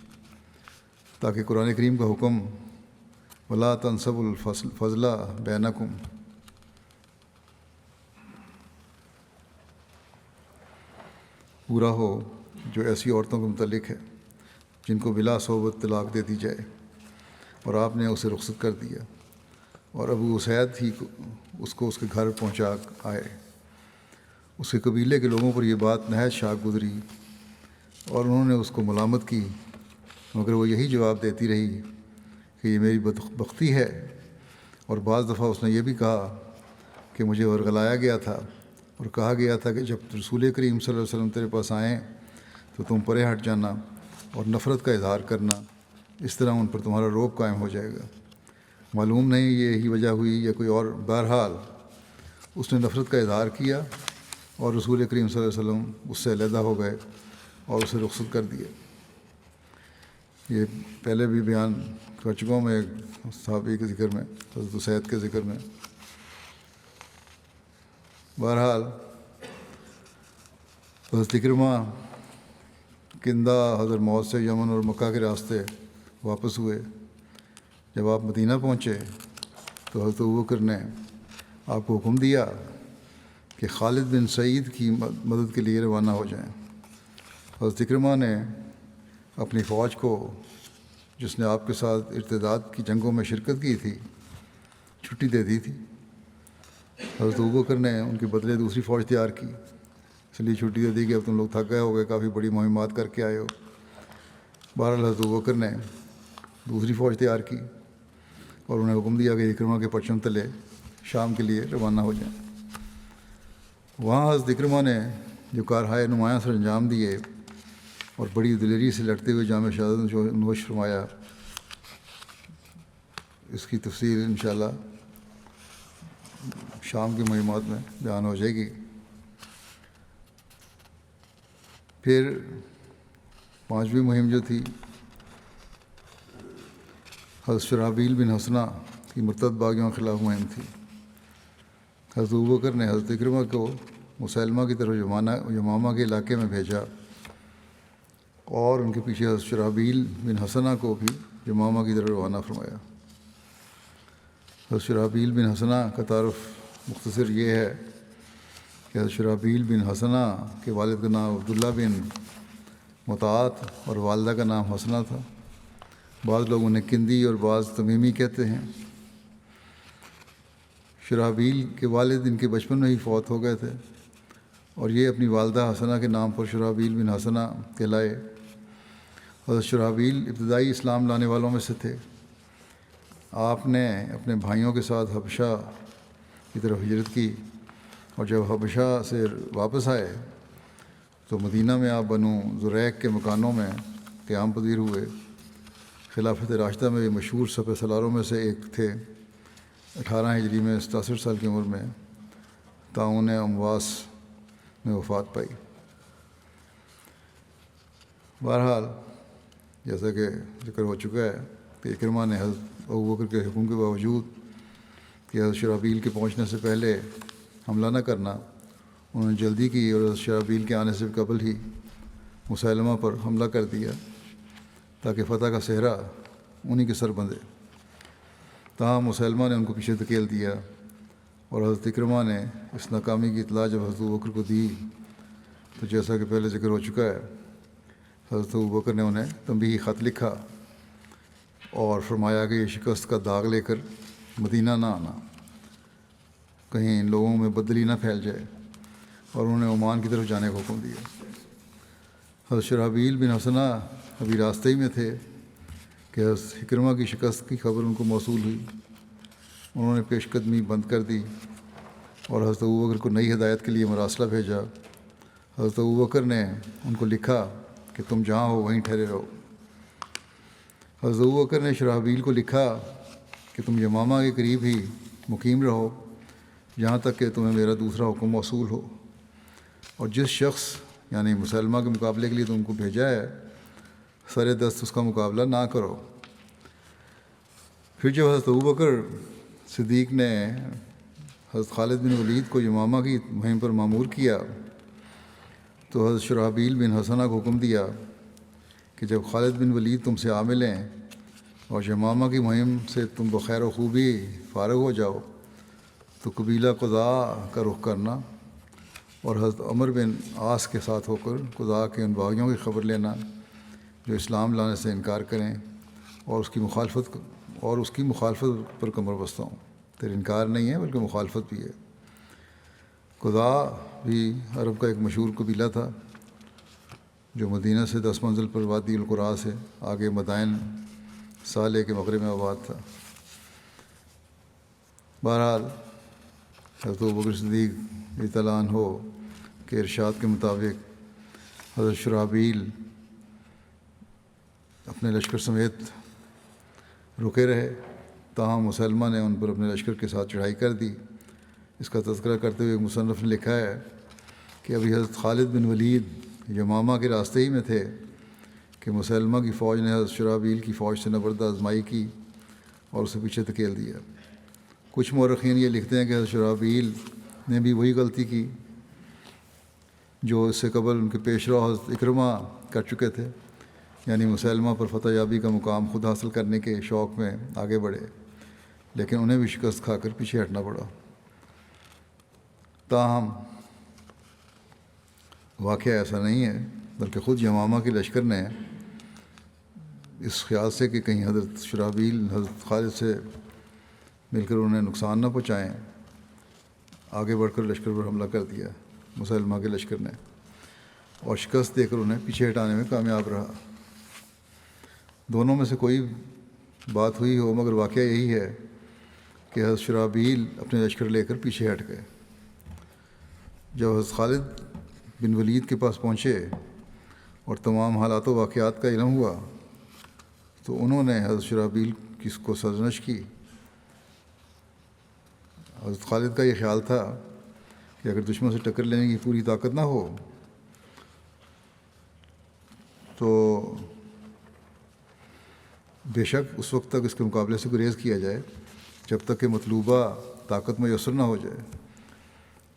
تاکہ قرآن کریم کا حکم وَلَا تَنْسَبُوا الْفَضْلَ بَيْنَكُمْ پورا ہو جو ایسی عورتوں کے متعلق ہے جن کو بلا صحبت طلاق دے دی جائے، اور آپ نے اسے رخصت کر دیا، اور ابو اسید ہی اس کو اس کے گھر پہنچا آئے۔ اس کے قبیلے کے لوگوں پر یہ بات نہایت شاق گزری اور انہوں نے اس کو ملامت کی، مگر وہ یہی جواب دیتی رہی کہ یہ میری بدبختی ہے، اور بعض دفعہ اس نے یہ بھی کہا کہ مجھے ورغلایا گیا تھا اور کہا گیا تھا کہ جب رسول کریم صلی اللہ علیہ وسلم تیرے پاس آئیں تو تم پرے ہٹ جانا اور نفرت کا اظہار کرنا، اس طرح ان پر تمہارا روب قائم ہو جائے گا۔ معلوم نہیں یہی وجہ ہوئی یا کوئی اور، بہرحال اس نے نفرت کا اظہار کیا اور رسول کریم صلی اللہ علیہ وسلم اس سے علیحدہ ہو گئے اور اسے رخصت کر دیے۔ یہ پہلے بھی بیان کر چکا ہوں میں ایک صحابی کے ذکر میں، حضرت اسید کے ذکر میں۔ بہرحال حضرت اکرمہ کندہ حضرت موت سے یمن اور مکہ کے راستے واپس ہوئے۔ جب آپ مدینہ پہنچے تو حضرت ابوبکر نے آپ کو حکم دیا کہ خالد بن سعید کی مدد کے لیے روانہ ہو جائیں۔ حضرت اکرمہ نے اپنی فوج کو، جس نے آپ کے ساتھ ارتداد کی جنگوں میں شرکت کی تھی، چھٹی دے دی تھی۔ حضرت ابوبکر نے ان کے بدلے دوسری فوج تیار کی، اس لیے چھٹی دے دی کہ اب تم لوگ تھک گئے ہو گئے، کافی بڑی مہمات کر کے آئے ہو۔ بہرحال حضرت ابوبکر نے دوسری فوج تیار کی اور انہیں حکم دیا کہ اکرمہ کے پرچم تلے شام کے لیے روانہ ہو جائیں۔ وہاں حضرت اکرمہ نے جو کارہائے نمایاں سر انجام دیے اور بڑی دلیری سے لڑتے ہوئے جامع شہادت نوش فرمایا، اس کی تفصیل انشاءاللہ شام کی مہمات میں بیان ہو جائے گی۔ پھر پانچویں مہم جو تھی حضرت شرحبیل بن حسنہ کی مرتد باغیوں کے خلاف مہم تھی۔ حضرت ابوبکر نے حضرت اکرمہ کو مسیلمہ کی طرف یمامہ کے علاقے میں بھیجا اور ان کے پیچھے حضرت شرحبیل بن حسنہ کو بھی یمامہ کی طرف روانہ فرمایا۔ حضرت شرحبیل بن حسنہ کا تعارف مختصر یہ ہے کہ حضرت شرحبیل بن حسنہ کے والد کا نام عبداللہ بن مطاعت اور والدہ کا نام حسنہ تھا۔ بعض لوگ انہیں کندی اور بعض تمیمی کہتے ہیں۔ شرحبیل کے والد ان کے بچپن میں ہی فوت ہو گئے تھے اور یہ اپنی والدہ حسنہ کے نام پر شرحبیل بن حسنہ کہلائے۔ حضرت شرحبیل ابتدائی اسلام لانے والوں میں سے تھے۔ آپ نے اپنے بھائیوں کے ساتھ حبشہ کی طرف ہجرت کی اور جب حبشہ سے واپس آئے تو مدینہ میں آپ بنو زریق کے مکانوں میں قیام پذیر ہوئے۔ خلافت راشدہ میں مشہور سپہ سالاروں میں سے ایک تھے۔ 18 ہجری میں 67 سال کی عمر میں طاعون امواس میں وفات پائی۔ بہرحال جیسا کہ ذکر ہو چکا ہے کہ اکرمہ نے حضرت ابوبکر کے حکم کے باوجود کہ حضرت شرحبیل کے پہنچنے سے پہلے حملہ نہ کرنا، انہوں نے جلدی کی اور حضرت شرحبیل کے آنے سے قبل ہی مسیلمہ پر حملہ کر دیا تاکہ فتح کا صحرا انہی کے سر بندھے۔ تاہم مسیلمہ نے ان کو پیچھے دھکیل دیا اور حضرت اکرمہ نے اس ناکامی کی اطلاع جب حضرت ابوبکر کو دی تو جیسا کہ پہلے ذکر ہو چکا ہے، حضرت ابوبکر نے انہیں تنبیہی خط لکھا اور فرمایا کہ یہ شکست کا داغ لے کر مدینہ نہ آنا، کہیں ان لوگوں میں بدلی نہ پھیل جائے، اور انہوں نے عمان کی طرف جانے کا حکم دیا۔ حضرت شرحبیل بن حسنہ ابھی راستے ہی میں تھے کہ حضرت اکرمہ کی شکست کی خبر ان کو موصول ہوئی۔ انہوں نے پیش قدمی بند کر دی اور حضرت ابوبکر کو نئی ہدایت کے لیے مراسلہ بھیجا۔ حضرت ابوبکر نے ان کو لکھا کہ تم جہاں ہو وہیں ٹھہرے رہو۔ حضرت ابوبکر نے شرحبیل کو لکھا کہ تم یمامہ کے قریب ہی مقیم رہو جہاں تک کہ تمہیں میرا دوسرا حکم موصول ہو، اور جس شخص یعنی مسلمہ کے مقابلے کے لیے تم کو بھیجا ہے سر دست اس کا مقابلہ نہ کرو۔ پھر جب حضرت ابوبکر صدیق نے حضرت خالد بن ولید کو یمامہ کی مہم پر مامور کیا تو حضرت شرحبیل بن حسنہ کو حکم دیا کہ جب خالد بن ولید تم سے آ ملیں اور یمامہ کی مہم سے تم بخیر و خوبی فارغ ہو جاؤ تو قبیلہ قضاء کا رخ کرنا اور حضرت عمر بن عاص کے ساتھ ہو کر قضاء کے ان باغیوں کی خبر لینا جو اسلام لانے سے انکار کریں اور اس کی مخالفت پر کمر بستہ ہوں۔ پھر انکار نہیں ہے بلکہ مخالفت بھی ہے۔ قضاء بھی عرب کا ایک مشہور قبیلہ تھا جو مدینہ سے 10 منزل پر وادی القرا سے آگے مدائن صالح کے مغرب میں آباد تھا۔ بہرحال حضرت ابوبکر صدیق رضی اللہ عنہ کے ارشاد کے مطابق حضرت شرحبیل اپنے لشکر سمیت رکے رہے، تاہم مسلمہ نے ان پر اپنے لشکر کے ساتھ چڑھائی کر دی۔ اس کا تذکرہ کرتے ہوئے مصنف نے لکھا ہے کہ ابھی حضرت خالد بن ولید یمامہ کے راستے ہی میں تھے کہ مسلمہ کی فوج نے حضرت شرحبیل کی فوج سے نبرد آزمائی کی اور اسے پیچھے دھکیل دیا۔ کچھ مورخین یہ لکھتے ہیں کہ حضرت شرحبیل نے بھی وہی غلطی کی جو اس سے قبل ان کے پیشرو حضرت اکرمہ کر چکے تھے، یعنی مسلمہ پر فتح یابی کا مقام خود حاصل کرنے کے شوق میں آگے بڑھے، لیکن انہیں بھی شکست کھا کر پیچھے ہٹنا پڑا۔ تاہم واقعہ ایسا نہیں ہے، بلکہ خود یمامہ کے لشکر نے اس خیال سے کہ کہیں حضرت شرحبیل حضرت خالد سے مل کر انہیں نقصان نہ پہنچائیں، آگے بڑھ کر لشکر پر حملہ کر دیا مسلمہ کے لشکر نے، اور شکست دے کر انہیں پیچھے ہٹانے میں کامیاب رہا۔ دونوں میں سے کوئی بات ہوئی ہو، مگر واقعہ یہی ہے کہ حضرت شرحبیل اپنے لشکر لے کر پیچھے ہٹ گئے۔ جب حضرت خالد بن ولید کے پاس پہنچے اور تمام حالات و واقعات کا علم ہوا تو انہوں نے حضرت شرحبیل کو سرزنش کی۔ حضرت خالد کا یہ خیال تھا کہ اگر دشمن سے ٹکر لینے کی پوری طاقت نہ ہو تو بے شک اس وقت تک اس کے مقابلے سے گریز کیا جائے جب تک کہ مطلوبہ طاقت میسر نہ ہو جائے،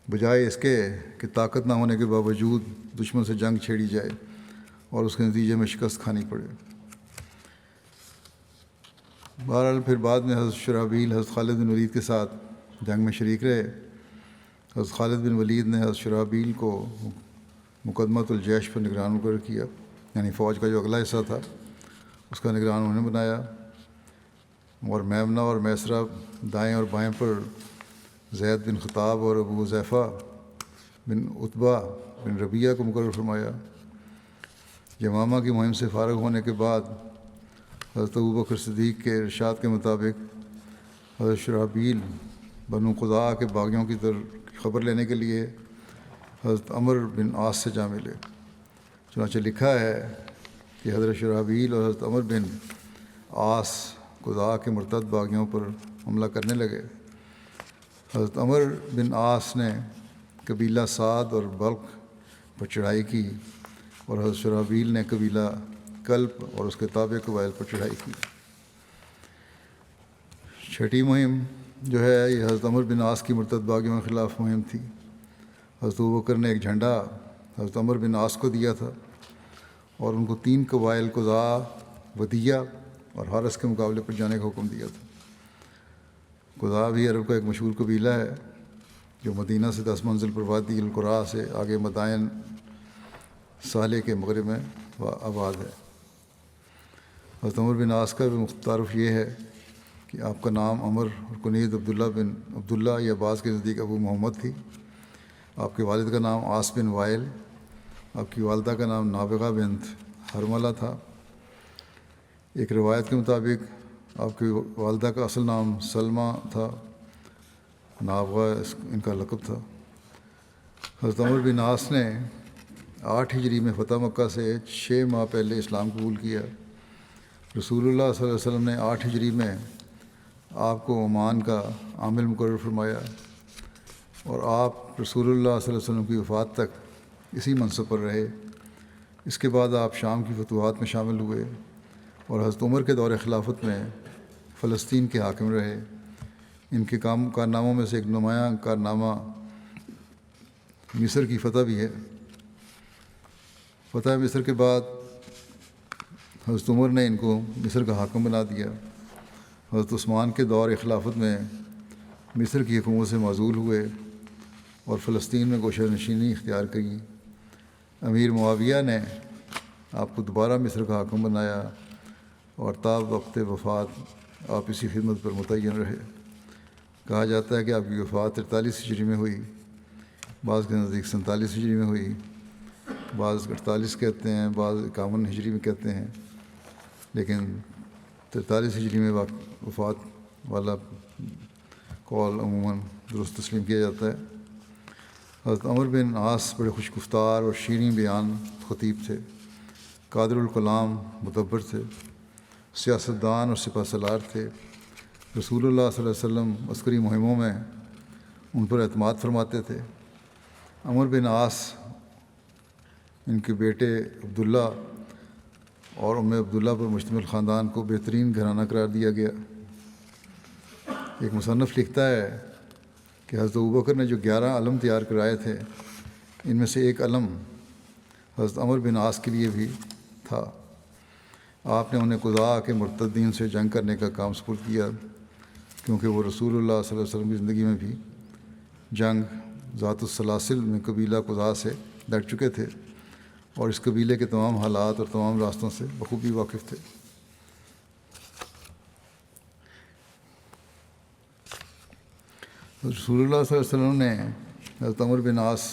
بجائے اس کے کہ طاقت نہ ہونے کے باوجود دشمن سے جنگ چھیڑی جائے اور اس کے نتیجے میں شکست کھانی پڑے۔ بہرحال پھر بعد میں حضرت شرحبیل حضرت خالد بن ولید کے ساتھ جنگ میں شریک رہے۔ حضرت خالد بن ولید نے حضرت شرحبیل کو مقدمۃ الجیش پر نگران مقرر کیا، یعنی فوج کا جو اگلا حصہ تھا اس کا نگران انہوں نے بنایا، اور میمنہ اور میسرہ دائیں اور بائیں پر زید بن خطاب اور ابو حذیفہ بن عتبہ بن ربیعہ کو مقرر فرمایا۔ یمامہ کی مہم سے فارغ ہونے کے بعد حضرت ابوبکر صدیق کے ارشاد کے مطابق حضرت شرحبیل بنو قضاء کے باغیوں کی خبر لینے کے لیے حضرت عمر بن عاص سے جا ملے۔ چنانچہ لکھا ہے کہ حضرت شرحبیل اور حضرت عمر بن عاص قضاء کے مرتد باغیوں پر حملہ کرنے لگے۔ حضرت عمر بن عاص نے قبیلہ سعد اور بلق پر چڑھائی کی، اور حضرت شرحبیل نے قبیلہ کلب اور اس کے تابع قبائل پر چڑھائی کی۔ چھٹی مہم جو ہے یہ حضرت عمر بن عاص کی مرتد باغیوں کے خلاف مہم تھی۔ حضرت ابوبکر نے ایک جھنڈا حضرت عمر بن عاص کو دیا تھا اور ان کو 3 قبائل قضاء، ودیہ اور حارث کے مقابلے پر جانے کا حکم دیا تھا۔ قضاء بھی عرب کا ایک مشہور قبیلہ ہے جو مدینہ سے 10 منزل پر وادی القرا سے آگے مدائن صالح کے مغرب میں آباد ہے۔ حضرت عمر بن عاص کا بھی مختلف یہ ہے کہ آپ کا نام عمر اور کنیز عبداللہ بن عبداللہ یا بعض کے نزدیک ابو محمد تھی۔ آپ کے والد کا نام عاص بن وائل، آپ کی والدہ کا نام نابغہ بنت حرملہ تھا۔ ایک روایت کے مطابق آپ کی والدہ کا اصل نام سلمہ تھا، نابغہ ان کا لقب تھا۔ حضرت عمر بن عاص نے 8 ہجری میں فتح مکہ سے 6 ماہ پہلے اسلام قبول کیا۔ رسول اللہ صلی اللہ علیہ وسلم نے 8 ہجری میں آپ کو عمان کا عامل مقرر فرمایا، اور آپ رسول اللہ صلی اللہ علیہ وسلم کی وفات تک اسی منصب پر رہے۔ اس کے بعد آپ شام کی فتوحات میں شامل ہوئے اور حضرت عمر کے دور خلافت میں فلسطین کے حاکم رہے۔ ان کے کارناموں میں سے ایک نمایاں کارنامہ مصر کی فتح بھی ہے۔ فتح مصر کے بعد حضرت عمر نے ان کو مصر کا حاکم بنا دیا۔ حضرت عثمان کے دور خلافت میں مصر کی حکومت سے معزول ہوئے اور فلسطین میں گوشہ نشینی اختیار کی۔ امیر معاویہ نے آپ کو دوبارہ مصر کا حاکم بنایا اور تا وقت وفات آپ اسی خدمت پر متعین رہے۔ کہا جاتا ہے کہ آپ کی وفات 43 ہجری میں ہوئی، بعض کے نزدیک 47 ہجری میں ہوئی، بعض 48 کہتے ہیں، بعض 51 ہجری میں کہتے ہیں، لیکن 43 ہجری میں وفات والا قول عموماً درست تسلیم کیا جاتا ہے۔ حضرت عمر بن عاص بڑے خوش گفتار اور شیریں بیان خطیب تھے، قادر الکلام مدبر تھے، سیاستدان اور سپہ سالار تھے۔ رسول اللہ صلی اللہ علیہ وسلم عسکری مہموں میں ان پر اعتماد فرماتے تھے۔ عمر بن عاص ان کے بیٹے عبداللہ اور ام عبداللہ پر مشتمل خاندان کو بہترین گھرانہ قرار دیا گیا۔ ایک مصنف لکھتا ہے کہ حضرت ابوبکر نے جو 11 علم تیار کرائے تھے، ان میں سے ایک علم حضرت عمر بن عاص کے لیے بھی تھا۔ آپ نے انہیں قضاء کے مرتدین سے جنگ کرنے کا کام سپرد کیا، کیونکہ وہ رسول اللہ صلی اللہ علیہ وسلم کی زندگی میں بھی جنگ ذات السلاسل میں قبیلہ قضاء سے لڑ چکے تھے اور اس قبیلے کے تمام حالات اور تمام راستوں سے بخوبی واقف تھے۔ رسول اللہ صلی اللہ علیہ وسلم نے حضرت عمر بن عاص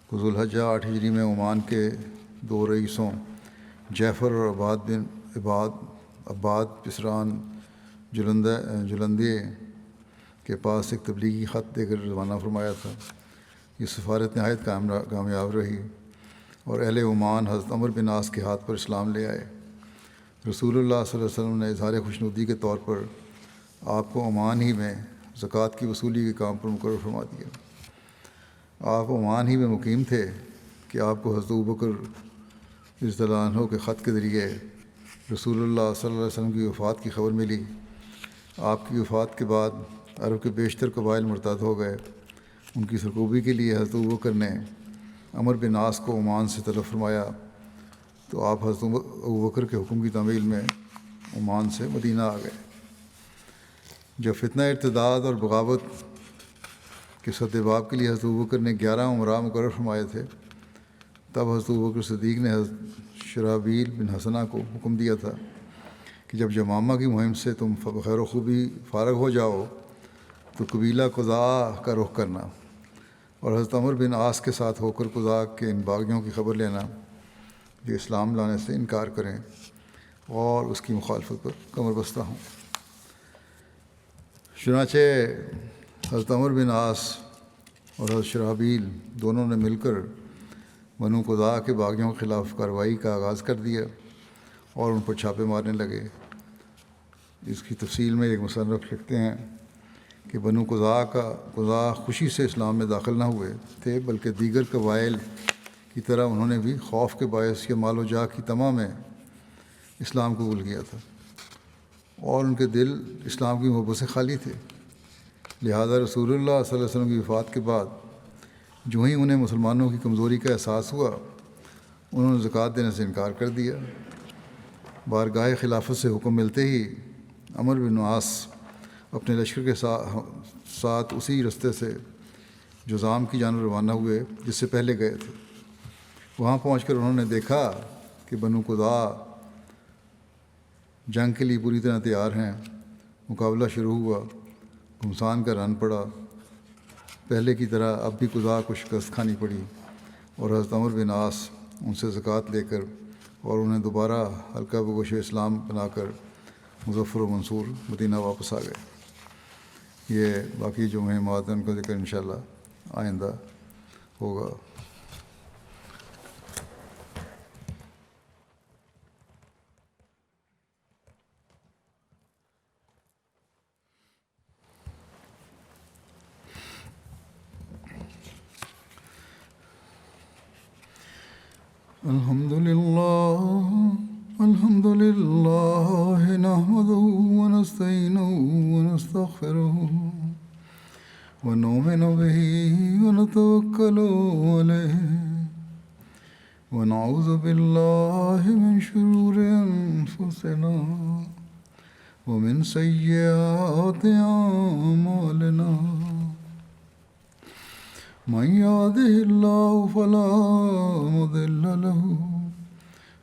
کو ذوالحجہ 8 ہجری میں عمان کے 2 رئیسوں جعفر اور عباد پسران جلندیہ کے پاس ایک تبلیغی خط دے کر روانہ فرمایا تھا۔ یہ سفارت نہایت کامیاب رہی اور اہل عمان حضرت عمر بن عاص کے ہاتھ پر اسلام لے آئے۔ رسول اللہ صلی اللہ علیہ وسلم نے اظہار خوشنودی کے طور پر آپ کو عمان ہی میں زکوٰۃ کی وصولی کے کام پر مقرر فرما دیا۔ آپ عمان ہی میں مقیم تھے کہ آپ کو حضرت ابوبکر رضی اللہ عنہ کے خط کے ذریعے رسول اللہ صلی اللہ علیہ وسلم کی وفات کی خبر ملی۔ آپ کی وفات کے بعد عرب کے بیشتر قبائل مرتد ہو گئے۔ ان کی سرکوبی کے لیے حضرت ابوبکر نے عمر بن عاص کو عمان سے طلب فرمایا، تو آپ حضرت ابوبکر کے حکم کی تعمیل میں عمان سے مدینہ آ گئے۔ جب فتنہ ارتداد اور بغاوت کے سدباب کے لیے حضرت ابوبکر نے 11 امراء مقرر فرمائے تھے، تب حضرت ابوبکر صدیق نے حضرت شرحبیل بن حسنہ کو حکم دیا تھا کہ جب یمامہ کی مہم سے تم بخیر و خوبی فارغ ہو جاؤ تو قبیلہ قضاء کا رخ کرنا اور حضرت عمر بن عاص کے ساتھ ہو کر قضاء کے ان باغیوں کی خبر لینا جو اسلام لانے سے انکار کریں اور اس کی مخالفت پر کمر بستہ ہوں۔ چنانچہ حضرت عمر بن عاص اور حضرت شرحبیل دونوں نے مل کر بنو قضاء کے باغیوں کے خلاف کارروائی کا آغاز کر دیا اور ان پر چھاپے مارنے لگے۔ اس کی تفصیل میں ایک مصنف لکھتے ہیں کہ بنو قضاء خوشی سے اسلام میں داخل نہ ہوئے تھے، بلکہ دیگر قبائل کی طرح انہوں نے بھی خوف کے باعث یا مال و جاہ کی طمع میں اسلام قبول کیا تھا اور ان کے دل اسلام کی محبت سے خالی تھے۔ لہذا رسول اللہ صلی اللہ علیہ وسلم کی وفات کے بعد جو ہی انہیں مسلمانوں کی کمزوری کا احساس ہوا، انہوں نے زکوٰۃ دینے سے انکار کر دیا۔ بارگاہ خلافت سے حکم ملتے ہی عمر بن عاص اپنے لشکر کے ساتھ اسی رستے سے جذام کی جانب روانہ ہوئے جس سے پہلے گئے تھے۔ وہاں پہنچ کر انہوں نے دیکھا کہ بنو قضاء جنگ کے لیے پوری طرح تیار ہیں۔ مقابلہ شروع ہوا، گھمسان کا رن پڑا۔ پہلے کی طرح اب بھی قضاء کو شکست کھانی پڑی اور حضرت عمر بن عاص ان سے زکوٰۃ لے کر اور انہیں دوبارہ حلقہ بگوش اسلام بنا کر مظفر و منصور مدینہ واپس آ گئے۔ یہ باقی جو مہمات ہیں ان کا ذکر انشاءاللہ آئندہ ہوگا۔ الحمد لله نحمده ونستعينه ونستغفره ونؤمن به ونتوكل عليه ونعوذ بالله من شرور أنفسنا ومن سيئات أعمالنا من يهده الله فلا مضل له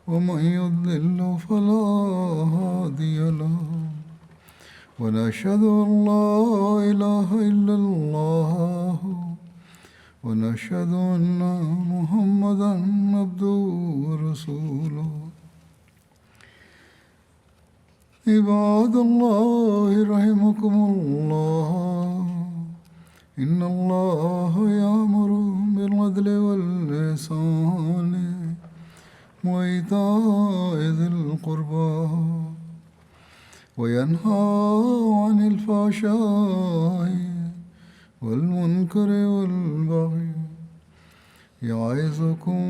ومن يضلل فلا هادي له ونشهد أن لا إله إلا الله ونشهد أن محمدا عبده ورسوله عباد الله رحمكم الله إن الله يأمر بالعدل والإحسان وإيتاء ذي القربى وينهى عن الفحشاء والمنكر والبغي يعظكم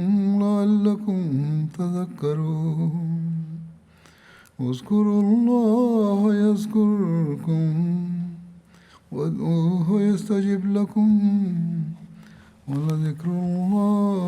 لعلكم تذكرون اذكروا الله يذكركم وادعوه يستجب لكم ولذكر الله